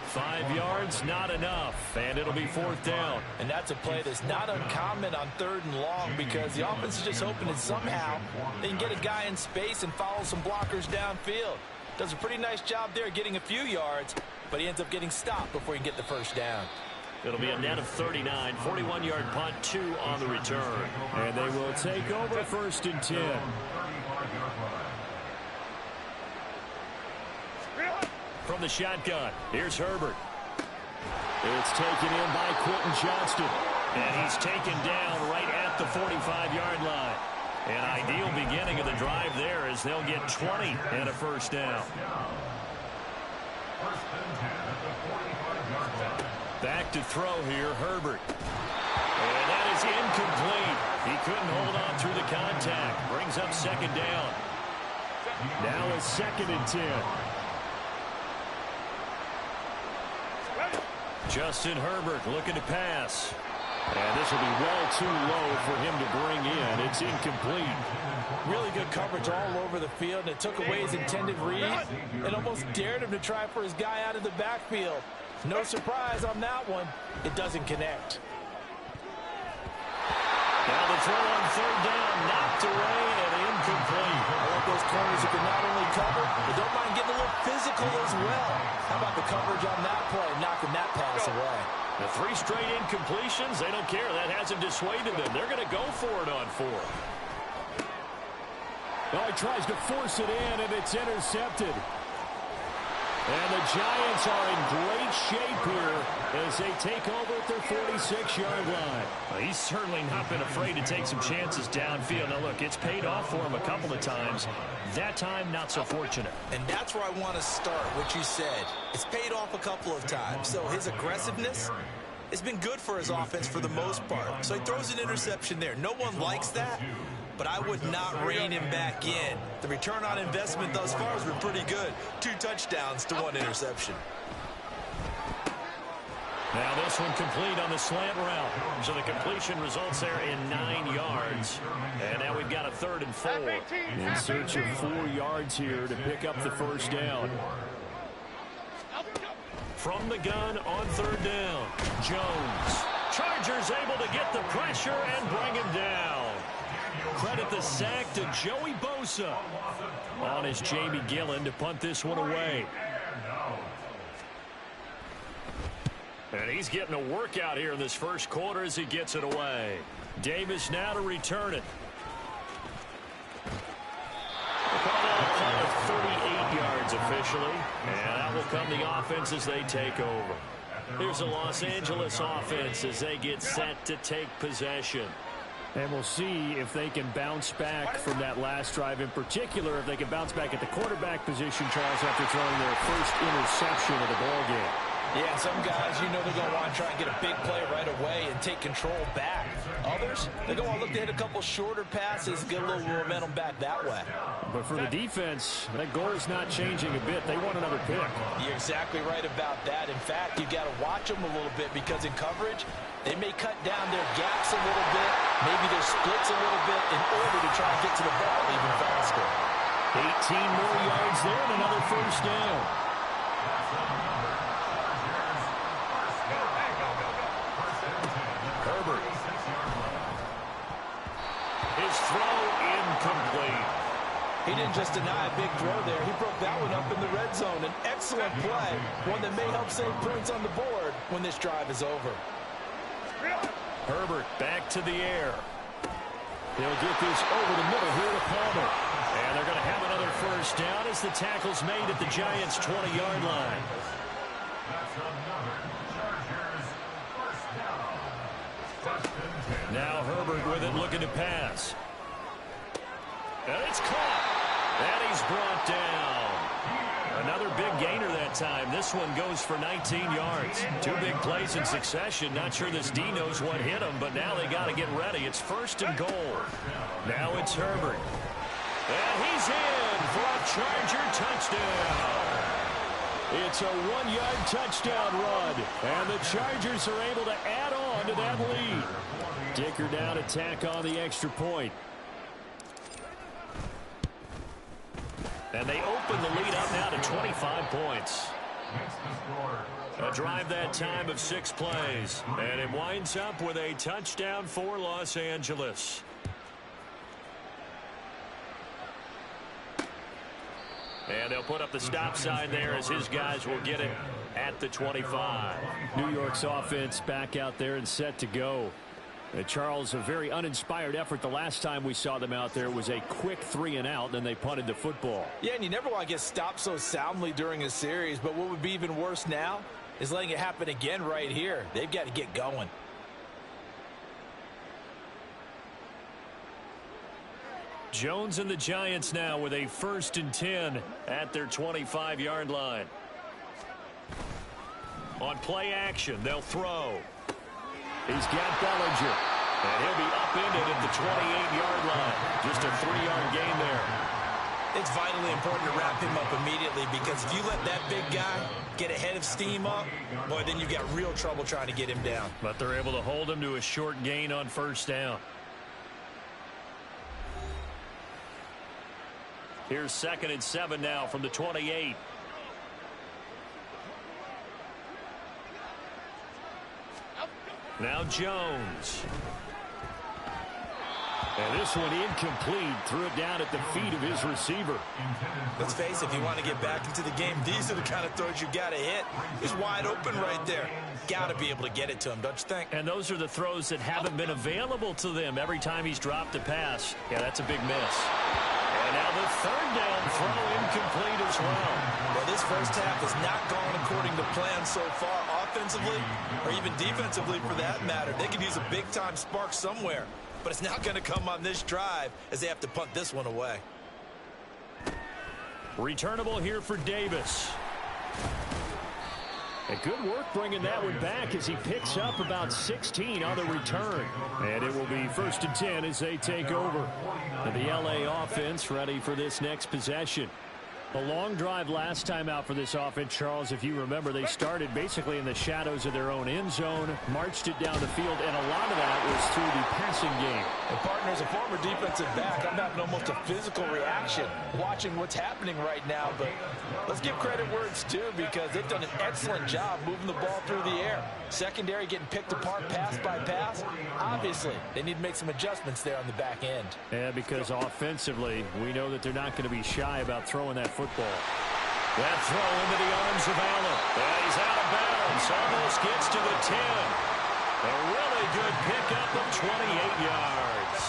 5 yards, not enough, and it'll be fourth down. And that's a play that's not uncommon on third and long because the offense is just hoping that somehow they can get a guy in space and follow some blockers downfield. Does a pretty nice job there getting a few yards, but he ends up getting stopped before he can get the first down. It'll be a net of 39, 41-yard punt, 2 on the return. And they will take over first and 10. From the shotgun, here's Herbert. It's taken in by Quentin Johnston. And he's taken down right at the 45-yard line. An ideal beginning of the drive there as they'll get 20 and a first down. Back to throw here, Herbert. And that is incomplete. He couldn't hold on through the contact. Brings up second down. Now it's second and 10. Justin Herbert looking to pass. And this will be well too low for him to bring in. It's incomplete. Really good coverage all over the field, and it took away his intended read and almost dared him to try for his guy out of the backfield. No surprise on that one. It doesn't connect. Now the throw on third down, knocked away and incomplete. I like those corners who can not only cover, but don't mind getting a little physical as well. How about the coverage on that play, knocking that pass away? The 3 straight incompletions, they don't care. That hasn't dissuaded them. They're going to go for it on 4. Oh, he tries to force it in, and it's intercepted. And the Giants are in great shape here as they take over at their 46-yard line. Well, he's certainly not been afraid to take some chances downfield. Now, look, it's paid off for him a couple of times. That time, not so fortunate. And that's where I want to start, what you said. It's paid off a couple of times. So his aggressiveness has been good for his offense for the most part. So he throws an interception there. No one likes that, but I would not rein him back in. The return on investment thus far has been pretty good. 2 touchdowns to 1 interception. Now this one complete on the slant route. So the completion results there in 9 yards. And now we've got a 3rd and 4. In search of 4 yards here to pick up the first down. From the gun on 3rd down, Jones. Chargers able to get the pressure and bring him down. Credit the sack to Joey Bosa. On is Jamie Gillen to punt this one away. And he's getting a workout here in this first quarter as he gets it away. Davis now to return it. We'll call that a punt of 38 yards officially. And out will come the offense as they take over. Here's the Los Angeles offense as they get set to take possession. And we'll see if they can bounce back from that last drive, in particular, if they can bounce back at the quarterback position, Charles, after throwing their first interception of the ballgame. Yeah, some guys, you know they're going to want to try and get a big play right away and take control back. Others, they're going to look to hit a couple shorter passes, get a little momentum back that way. But for the defense, that goal's not changing a bit. They want another pick. You're exactly right about that. In fact, you got to watch them a little bit because in coverage, they may cut down their gaps a little bit, maybe their splits a little bit in order to try and get to the ball even faster. 18 more yards there and another first down. Herbert. His throw incomplete. He didn't just deny a big throw there. He broke that one up in the red zone. An excellent play, one that may help save points on the board when this drive is over. Herbert back to the air. He'll get this over the middle here to Palmer. And they're going to have another first down as the tackle's made at the Giants' 20-yard line. Now Herbert with it, looking to pass. And it's caught. And he's brought down. Another big gainer that time. This one goes for 19 yards. Two big plays in succession. Not sure this D knows what hit him, but now they got to get ready. It's first and goal. Now it's Herbert. And he's in for a Charger touchdown. It's a 1-yard touchdown run. And the Chargers are able to add on to that lead. Dicker down, attack on the extra point. And they open the lead up now to 25 points. A drive that time of 6 plays. And it winds up with a touchdown for Los Angeles. And they'll put up the stop sign there as his guys will get it at the 25. New York's offense back out there and set to go. Charles, a very uninspired effort. The last time we saw them out there was a quick 3-and-out, then they punted the football. Yeah, and you never want to get stopped so soundly during a series, but what would be even worse now is letting it happen again right here. They've got to get going. Jones and the Giants now with a 1st and 10 at their 25-yard line. On play action, they'll throw. He's got Bellinger, and he'll be upended at the 28-yard line. Just a 3-yard gain there. It's vitally important to wrap him up immediately because if you let that big guy get ahead of steam up, boy, then you've got real trouble trying to get him down. But they're able to hold him to a short gain on 1st down. Here's 2nd and 7 now from the 28. Now Jones. And this one incomplete. Threw it down at the feet of his receiver. Let's face it, if you want to get back into the game, these are the kind of throws you got to hit. He's wide open right there. Got to be able to get it to him, don't you think? And those are the throws that haven't been available to them every time he's dropped a pass. Yeah, that's a big miss. And now the 3rd down throw incomplete as well. Well, this first half has not gone according to plan so far offensively or even defensively for that matter. They could use a big-time spark somewhere, but it's not going to come on this drive as they have to punt this one away. Returnable here for Davis. And good work bringing that one back as he picks up about 16 on the return. And it will be 1st and 10 as they take over. And the LA offense ready for this next possession. A long drive last time out for this offense, Charles. If you remember, they started basically in the shadows of their own end zone, marched it down the field, and a lot of that was through the passing game. And partner, as a former defensive back, I'm having almost a physical reaction watching what's happening right now. But let's give credit where it's due because they've done an excellent job moving the ball through the air. Secondary getting picked apart pass by pass. Obviously, they need to make some adjustments there on the back end. Yeah, because offensively, we know that they're not going to be shy about throwing that football. That throw into the arms of Allen. And he's out of bounds. Almost gets to the 10. A really good pickup of 28 yards.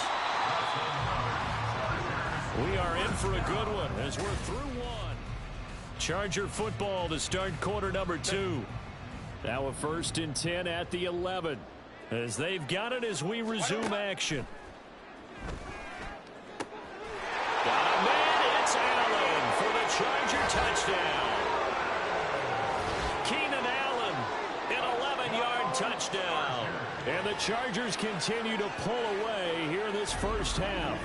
We are in for a good one as we're through one. Charger football to start quarter number 2. Now a 1st and 10 at the 11 as they've got it as we resume action. Got a man, it's Allen for the Charger touchdown. Keenan Allen, an 11-yard touchdown. And the Chargers continue to pull away here in this first half.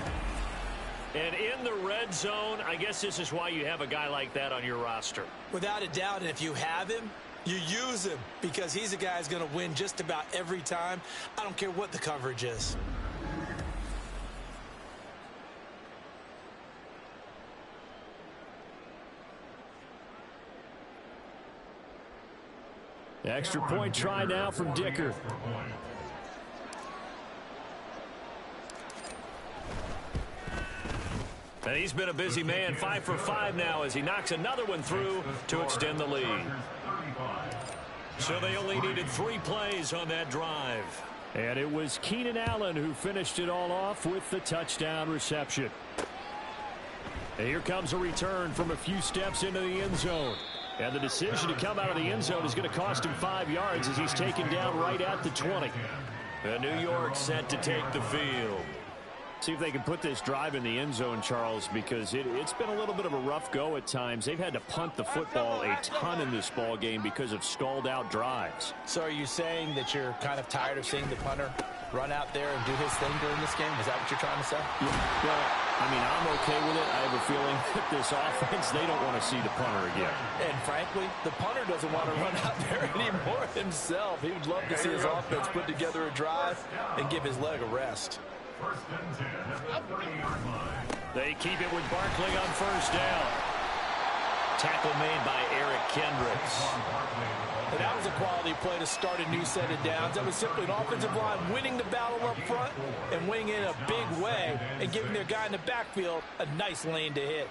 And in the red zone, I guess this is why you have a guy like that on your roster. Without a doubt, and if you have him, you use him because he's a guy who's going to win just about every time. I don't care what the coverage is. Extra point try now from Dicker. And he's been a busy man, 5 for 5 now as he knocks another one through to extend the lead. So they only needed 3 plays on that drive. And it was Keenan Allen who finished it all off with the touchdown reception. And here comes a return from a few steps into the end zone. And the decision to come out of the end zone is going to cost him 5 yards as he's taken down right at the 20. And New York set to take the field. See if they can put this drive in the end zone, Charles, because it's been a little bit of a rough go at times. They've had to punt the football a ton in this ball game because of stalled-out drives. So are you saying that you're kind of tired of seeing the punter run out there and do his thing during this game? Is that what you're trying to say? Yeah, well, I mean, I'm okay with it. I have a feeling that this offense, they don't want to see the punter again. And frankly, the punter doesn't want to run out there anymore himself. He would love to see his offense put together a drive and give his leg a rest. First and 10 at the 30-yard line. They keep it with Barkley on first down. Tackle made by Eric Kendricks. And that was a quality play to start a new set of downs. That was simply an offensive line winning the battle up front and winning it in a big way and giving their guy in the backfield a nice lane to hit.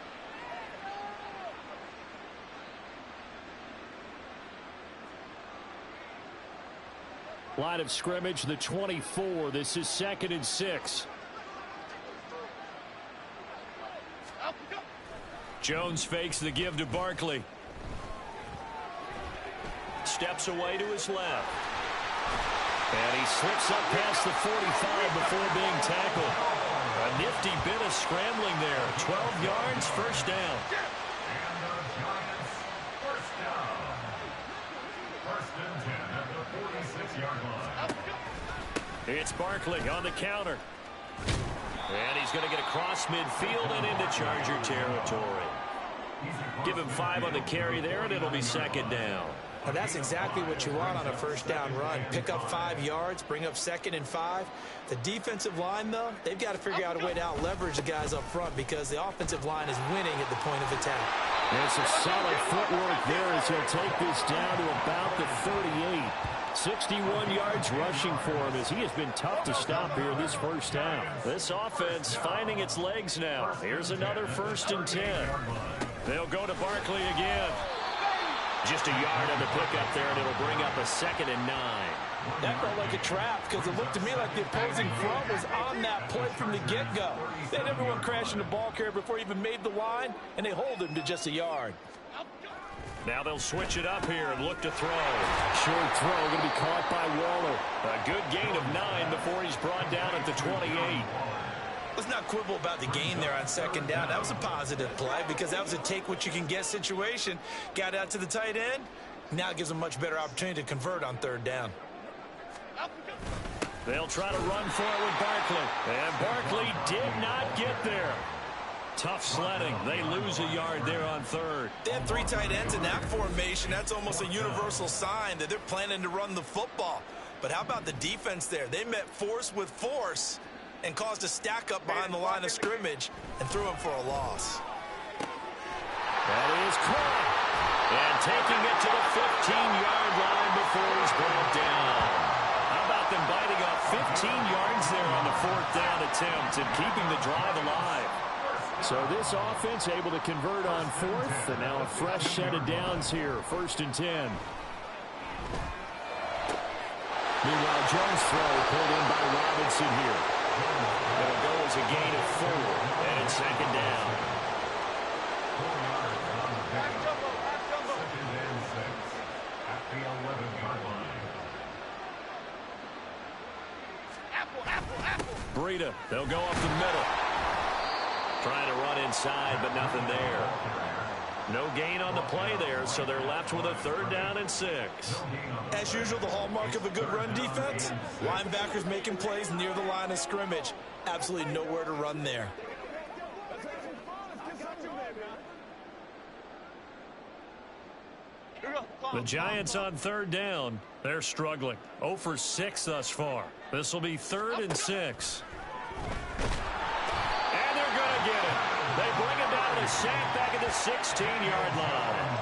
Line of scrimmage, the 24. This is 2nd and 6. Jones fakes the give to Barkley. Steps away to his left. And he slips up past the 45 before being tackled. A nifty bit of scrambling there. 12 yards, first down. And the Giants first down. First and 10 at the 46-yard line. It's Barkley on the counter. And he's going to get across midfield and into Charger territory. Give him 5 on the carry there, and it'll be 2nd down. Well, that's exactly what you want on a first down run. Pick up 5 yards, bring up 2nd and 5. The defensive line, though, they've got to figure out a way to out-leverage the guys up front because the offensive line is winning at the point of attack. There's a solid footwork there as he'll take this down to about the 38. 61 yards rushing for him as he has been tough to stop here this first half. This offense finding its legs now. Here's another 1st and 10. They'll go to Barkley again. Just a yard on the pickup there, and it'll bring up a 2nd and 9. That felt like a trap because it looked to me like the opposing front was on that play from the get-go. They had everyone crashing the ball carrier before he even made the line, and they hold him to just a yard. Now they'll switch it up here and look to throw. Short throw going to be caught by Waller. A good gain of 9 before he's brought down at the 28. Let's not quibble about the gain there on 2nd down. That was a positive play because that was a take-what-you-can-get situation. Got out to the tight end. Now it gives them a much better opportunity to convert on 3rd down. They'll try to run for it with Barkley. And Barkley did not get there. Tough sledding. They lose a yard there on 3rd. They have 3 tight ends in that formation. That's almost a universal sign that they're planning to run the football. But how about the defense there? They met force with force and caused a stack up behind the line of scrimmage and threw him for a loss. That is caught. And taking it to the 15-yard line before he's brought down. How about them biting off 15 yards there on the 4th down attempt and keeping the drive alive? So this offense able to convert on 4th, and now a fresh set of downs here, 1st and 10. Meanwhile, Jones' throw pulled in by Robinson here. It'll go as a gain of 4, and it's 2nd down. 2nd and 6 at the 11-yard line. Breida, they'll go up the middle. Trying to run inside, but nothing there. No gain on the play there, so they're left with a 3rd down and 6. As usual, the hallmark of a good run defense, linebackers making plays near the line of scrimmage. Absolutely nowhere to run there. The Giants on 3rd down. They're struggling. 0 for 6 thus far. This will be 3rd and 6. And they're going to get it. They bring it down to sack back at the 16-yard line.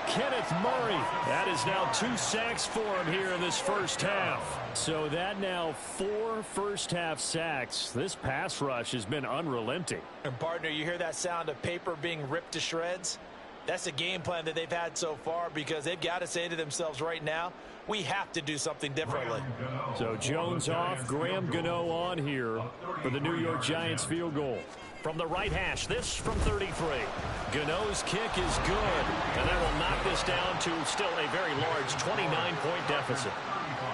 Kenneth Murray. That is now 2 sacks for him here in this first half. So that now 4 first-half sacks. This pass rush has been unrelenting. And partner, you hear that sound of paper being ripped to shreds? That's the game plan that they've had so far, because they've got to say to themselves right now, we have to do something differently. So Jones off, Graham Gano on here for the New York Giants field goal. From the right hash, this from 33. Gano's kick is good, and that will knock this down to still a very large 29-point deficit.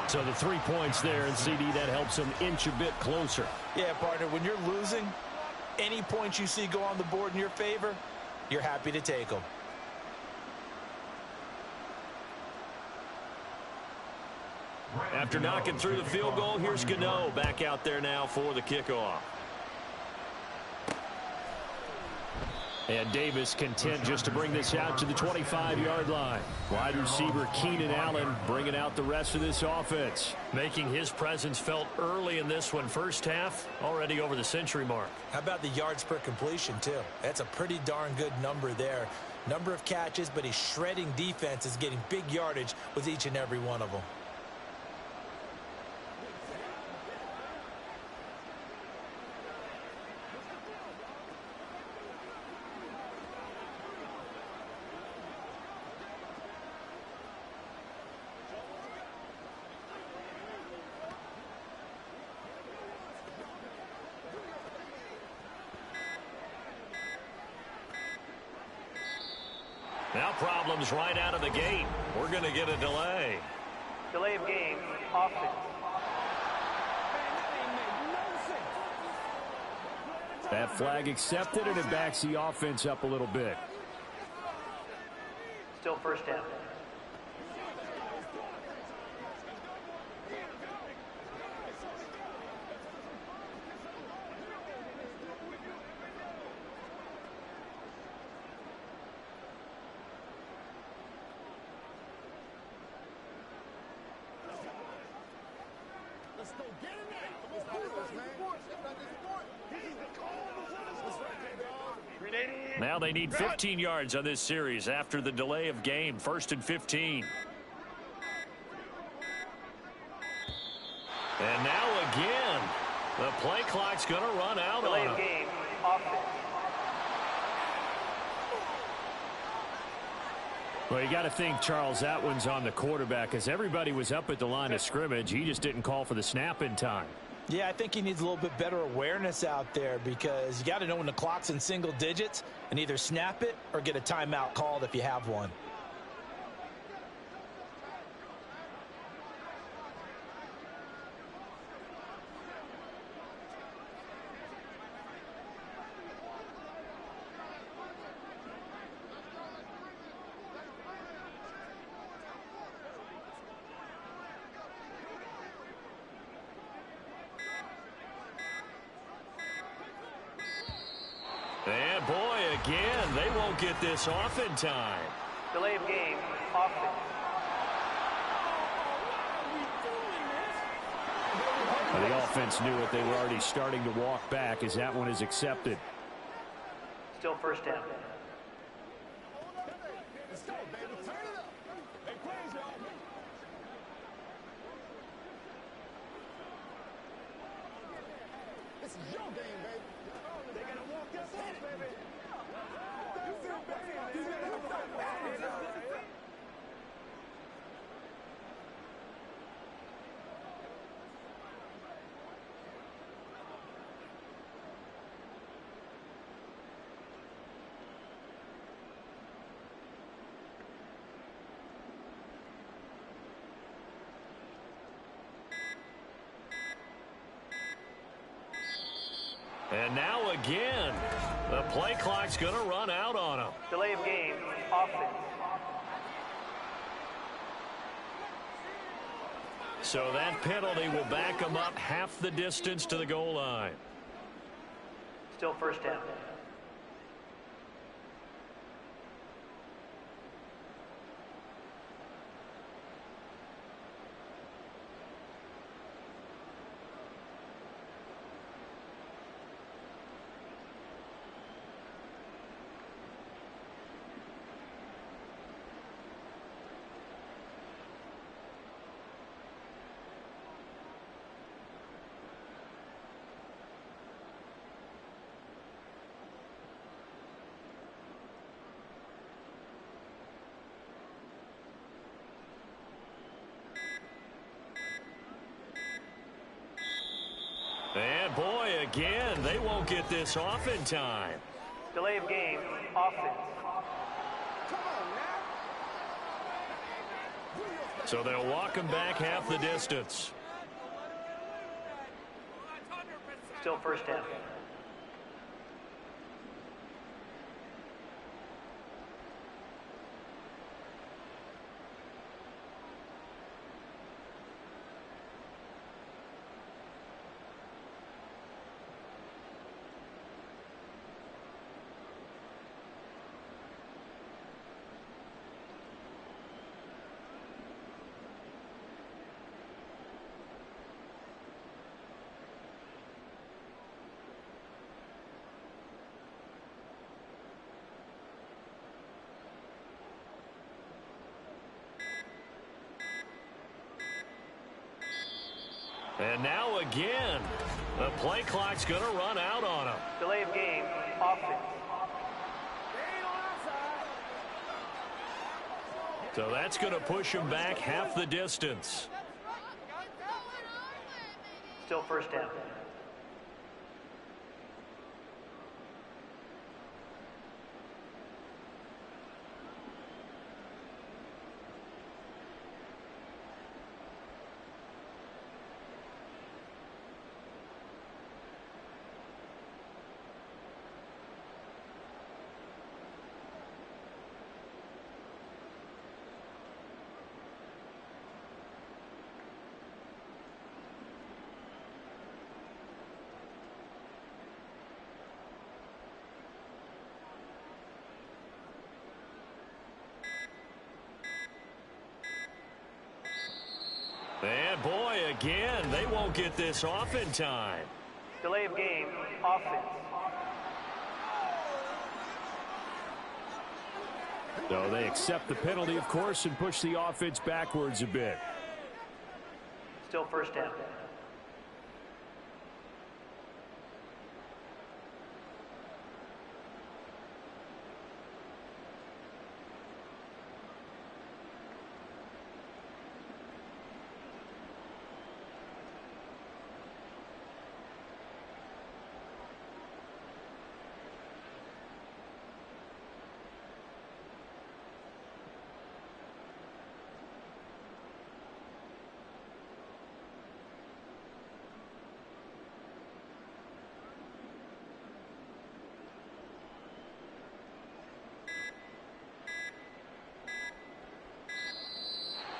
So the 3 points there, and CD, that helps them inch a bit closer. Yeah, partner, when you're losing, any points you see go on the board in your favor, you're happy to take them. After knocking through the field goal, here's Gano back out there now for the kickoff. And Davis content just to bring this out to the 25-yard line. Wide receiver Keenan Allen bringing out the rest of this offense, making his presence felt early in this one. First half, already over the century mark. How about the yards per completion, too? That's a pretty darn good number there. Number of catches, but he's shredding defenses, getting big yardage with each and every one of them. Now problems right out of the gate. We're going to get a delay. Delay of game, offense. That flag accepted, and it backs the offense up a little bit. Still first down. Now they need 15 yards on this series after the delay of game. 1st and 15. And now again, the play clock's going to run out Delay on of him. game, offense. Well, you got to think, Charles, that one's on the quarterback, as everybody was up at the line of scrimmage. He just didn't call for the snap in time. Yeah, I think he needs a little bit better awareness out there, because you got to know when the clock's in single digits and either snap it or get a timeout called if you have one. And boy, again, they won't get this off in time. Delay of game, offense. Well, the offense knew it. They were already starting to walk back as that one is accepted. Still first down. This is your game, baby. They gotta walk us in, baby. And now again, the play clock's going to run out on him. Delay of game, offense. So that penalty will back him up half the distance to the goal line. Still first down. And boy, again, they won't get this off in time. Delay of game, offense. Come on now. So they'll walk him back half the distance. Still first down. And now again, the play clock's going to run out on him. Delay of game, offense. So that's going to push him back half the distance. Still first down. And boy, again, they won't get this off in time. Delay of game, offense. So they accept the penalty, of course, and push the offense backwards a bit. Still first down.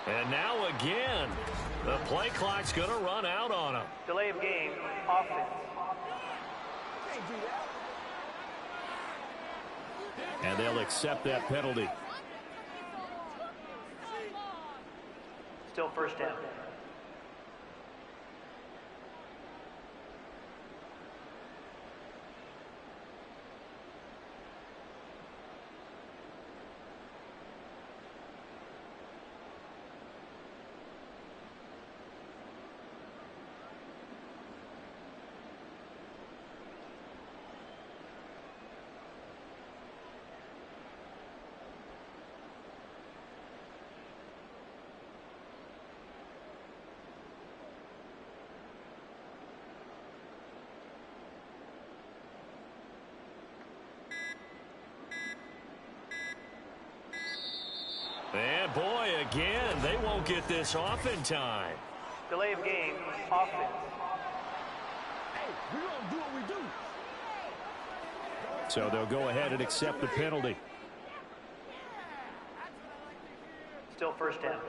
And now again, the play clock's going to run out on him. Delay of game, offense. Can't do that. And they'll accept that penalty. Still first down. And boy, again, they won't get this off in time. Delay of game, offense. Hey, we gonna do what we do. So they'll go ahead and accept the penalty. Still first down.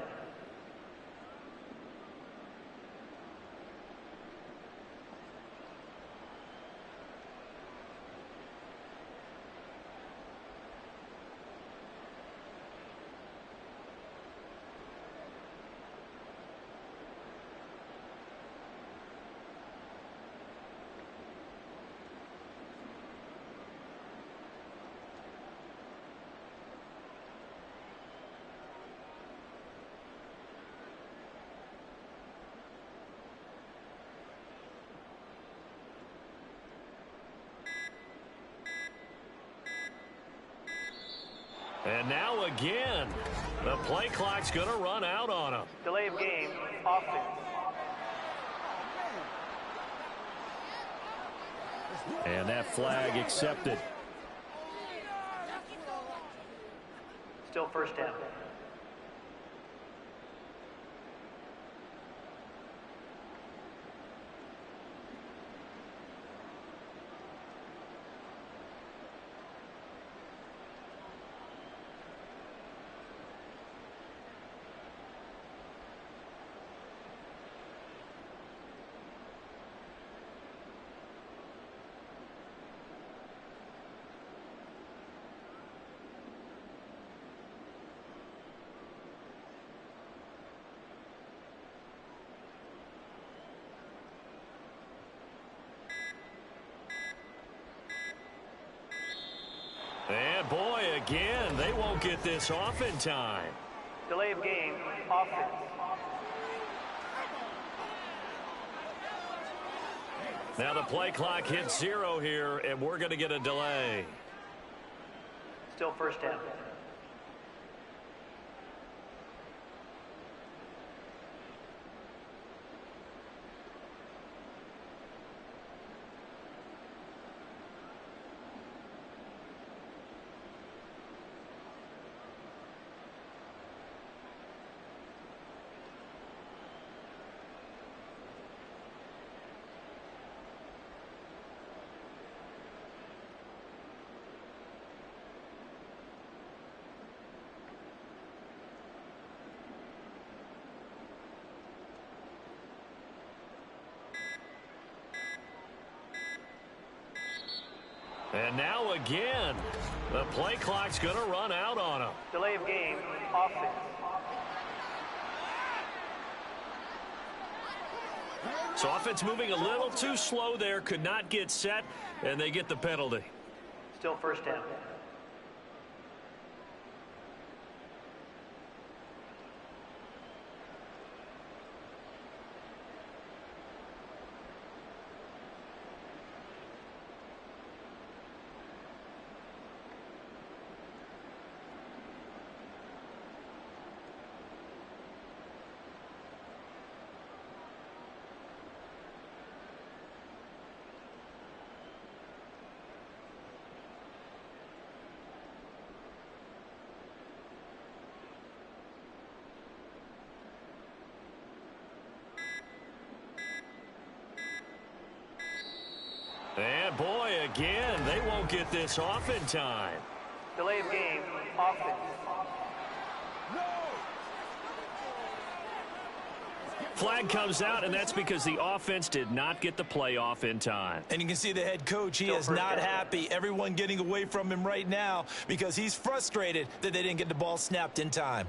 And now again, the play clock's going to run out on him. Delay of game, offense. And that flag accepted. Still first down. And boy, again, they won't get this off in time. Delay of game, offense. Now the play clock hits 0 here, and we're going to get a delay. Still first down. And now again, the play clock's going to run out on him. Delay of game, offense. So offense moving a little too slow there, could not get set, and they get the penalty. Still first down. And boy, again, they won't get this off in time. Delay of game, offense. Flag comes out, and that's because the offense did not get the play off in time. And you can see the head coach, he is not happy. Everyone getting away from him right now because he's frustrated that they didn't get the ball snapped in time.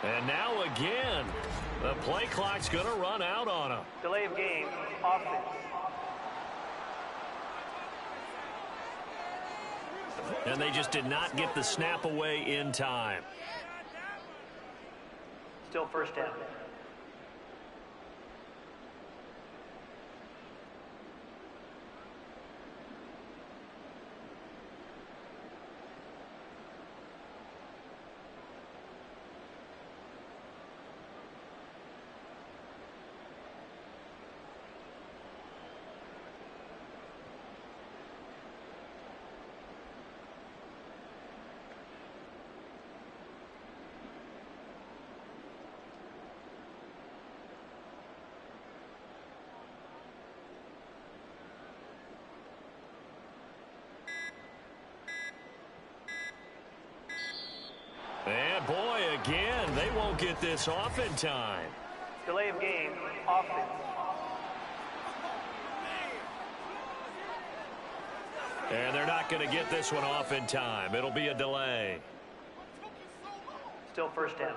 And now again, the play clock's going to run out on him. Delay of game, offense. And they just did not get the snap away in time. Still first down. And boy, again, they won't get this off in time. Delay of game, offense. And they're not going to get this one off in time. It'll be a delay. Still first down.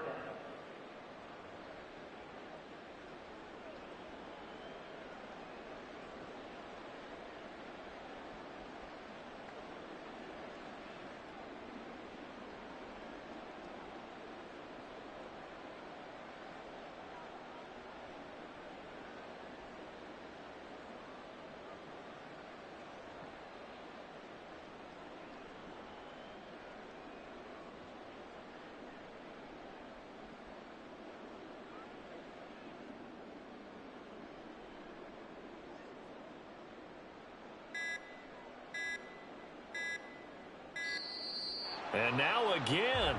And now again,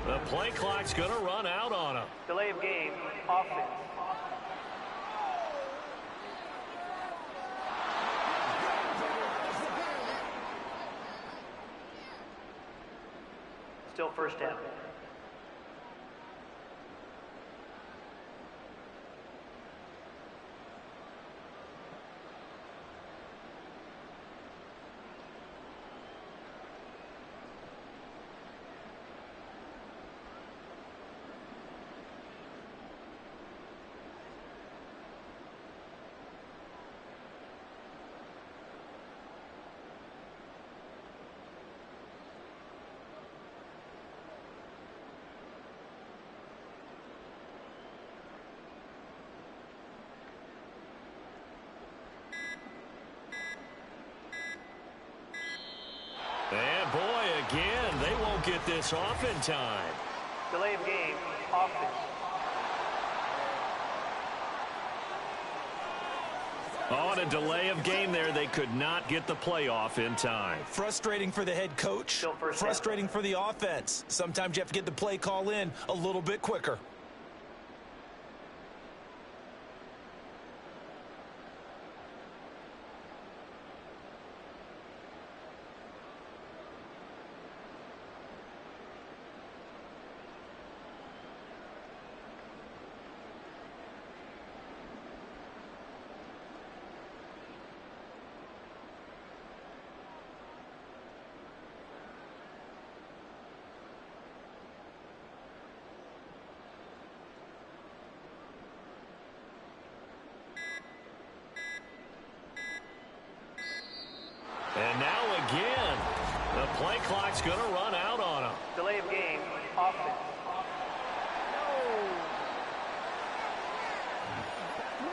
the play clock's going to run out on them. Delay of game, offense. Still first down. And boy, again, they won't get this off in time. Delay of game, offense. On a delay of game there, they could not get the play off in time. Frustrating for the head coach. Still first down. Frustrating for the offense. Sometimes you have to get the play call in a little bit quicker. And now again, the play clock's going to run out on them. Delay of game, offense.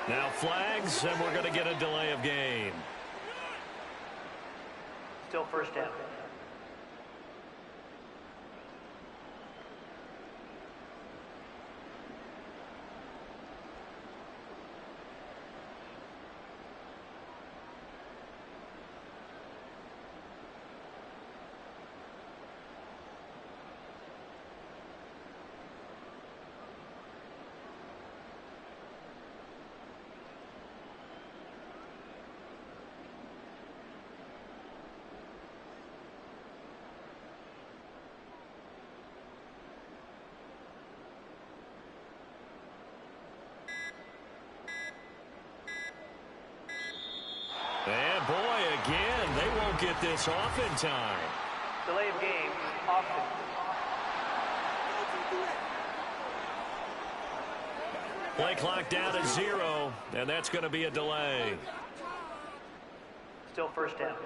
Now flags, and we're going to get a delay of game. Still first down. And boy, again, they won't get this off in time. Delay of game, offense. Play clock down to 0, and that's going to be a delay. Still first down.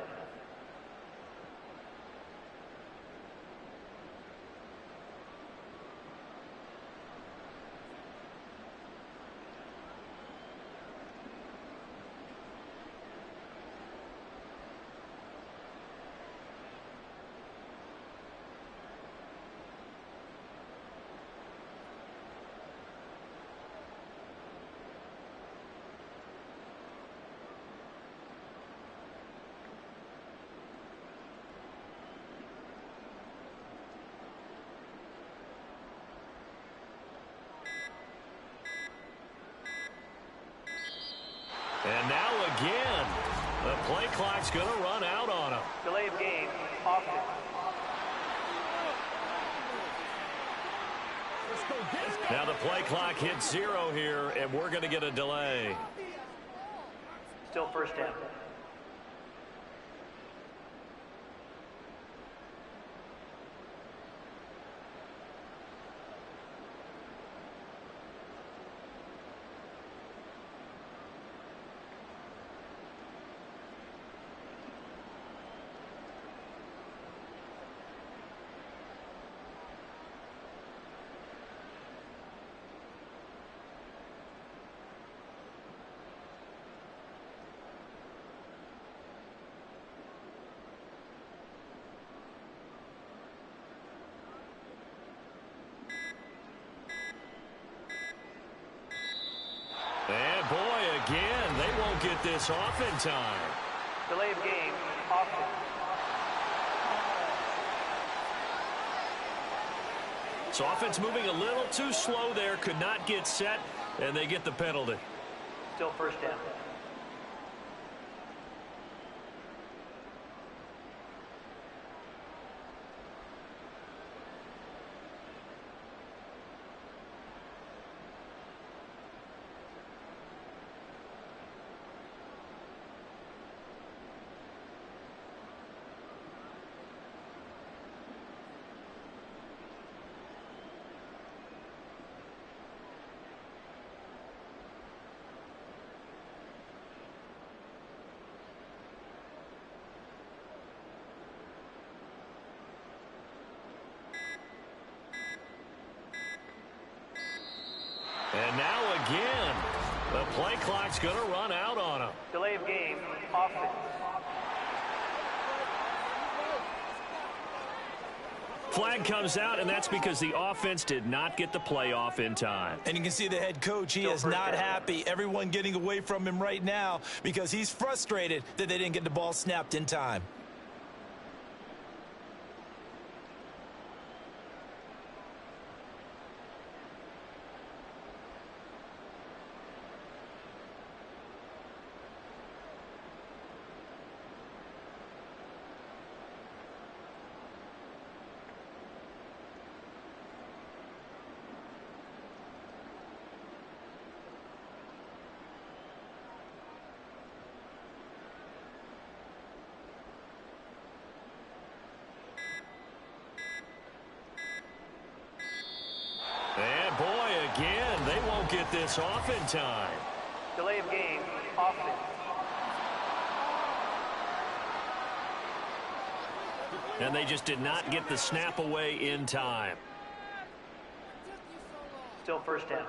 And now again, the play clock's going to run out on them. Delay of game, offense. Now the play clock hits 0 here, and we're going to get a delay. Still first down. And boy, again, they won't get this off in time. Delay of game, offense. So offense moving a little too slow there, could not get set, and they get the penalty. Still first down. And now again, the play clock's going to run out on them. Delay of game, offense. Flag comes out, and that's because the offense did not get the play off in time. And you can see the head coach, he is not happy. Everyone getting away from him right now because he's frustrated that they didn't get the ball snapped in time. And boy, again, they won't get this off in time. Delay of game, offense. And they just did not get the snap away in time. Still first down.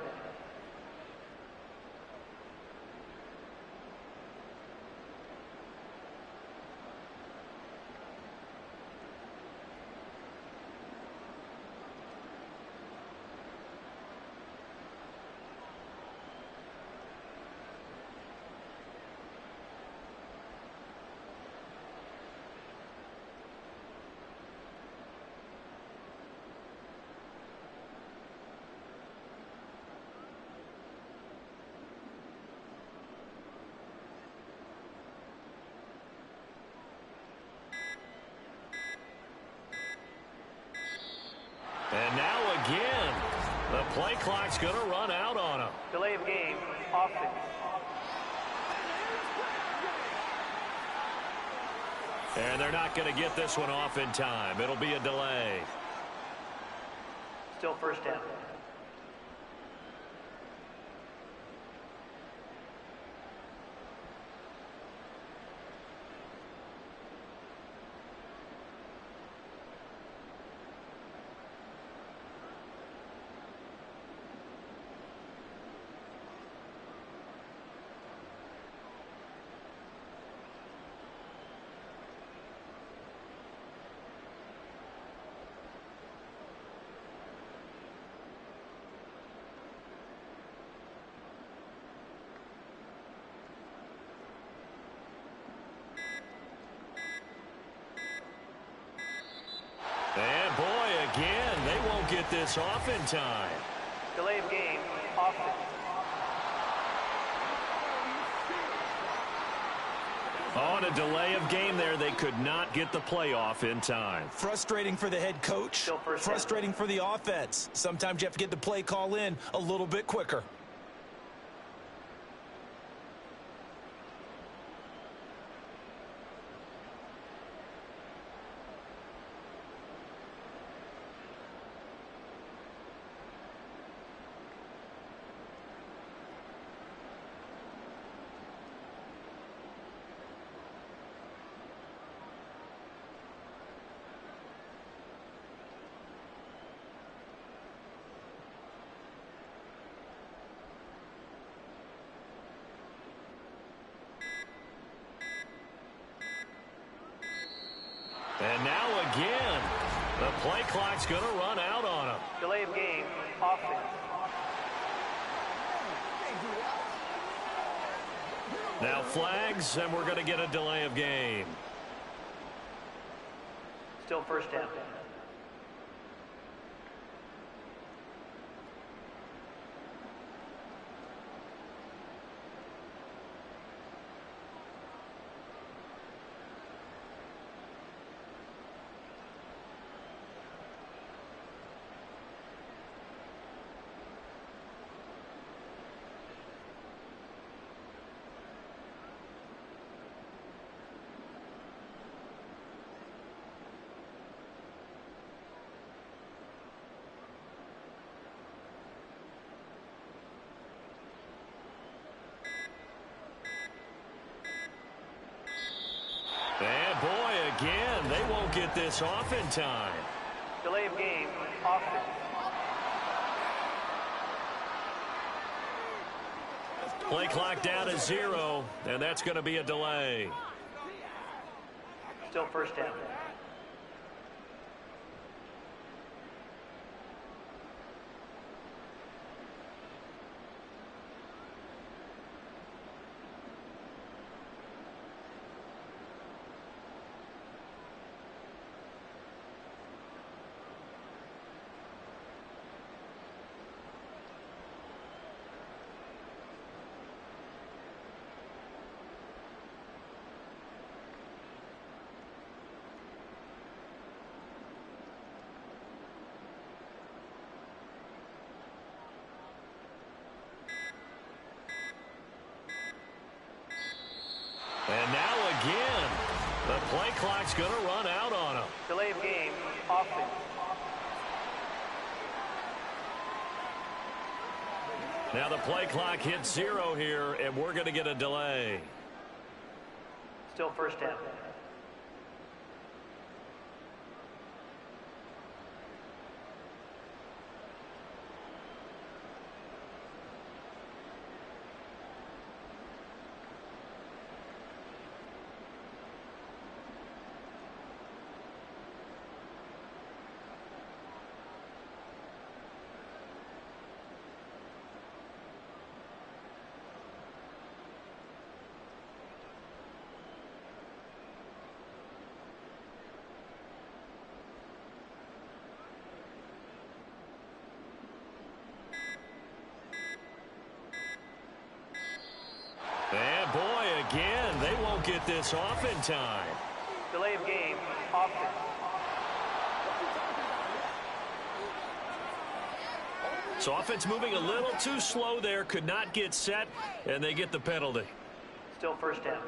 And now again, the play clock's going to run out on them. Delay of game, offense. And they're not going to get this one off in time. It'll be a delay. Still first down. And boy, again, they won't get this off in time. Delay of game, offense. On a delay of game there, they could not get the playoff in time. Frustrating for the head coach. Still first Frustrating for the offense. Sometimes you have to get the play call in a little bit quicker. And now again, the play clock's going to run out on him. Delay of game, offense. Now flags, and we're going to get a delay of game. Still first down. And boy, again, they won't get this off in time. Delay of game, offense. Play clock down to 0, and that's going to be a delay. Still first down. And now again, the play clock's going to run out on him. Delay of game, offense. Now the play clock hits 0 here, and we're going to get a delay. Still first down. And boy, again, they won't get this off in time. Delay of game, offense. So offense moving a little too slow there, could not get set, and they get the penalty. Still first down.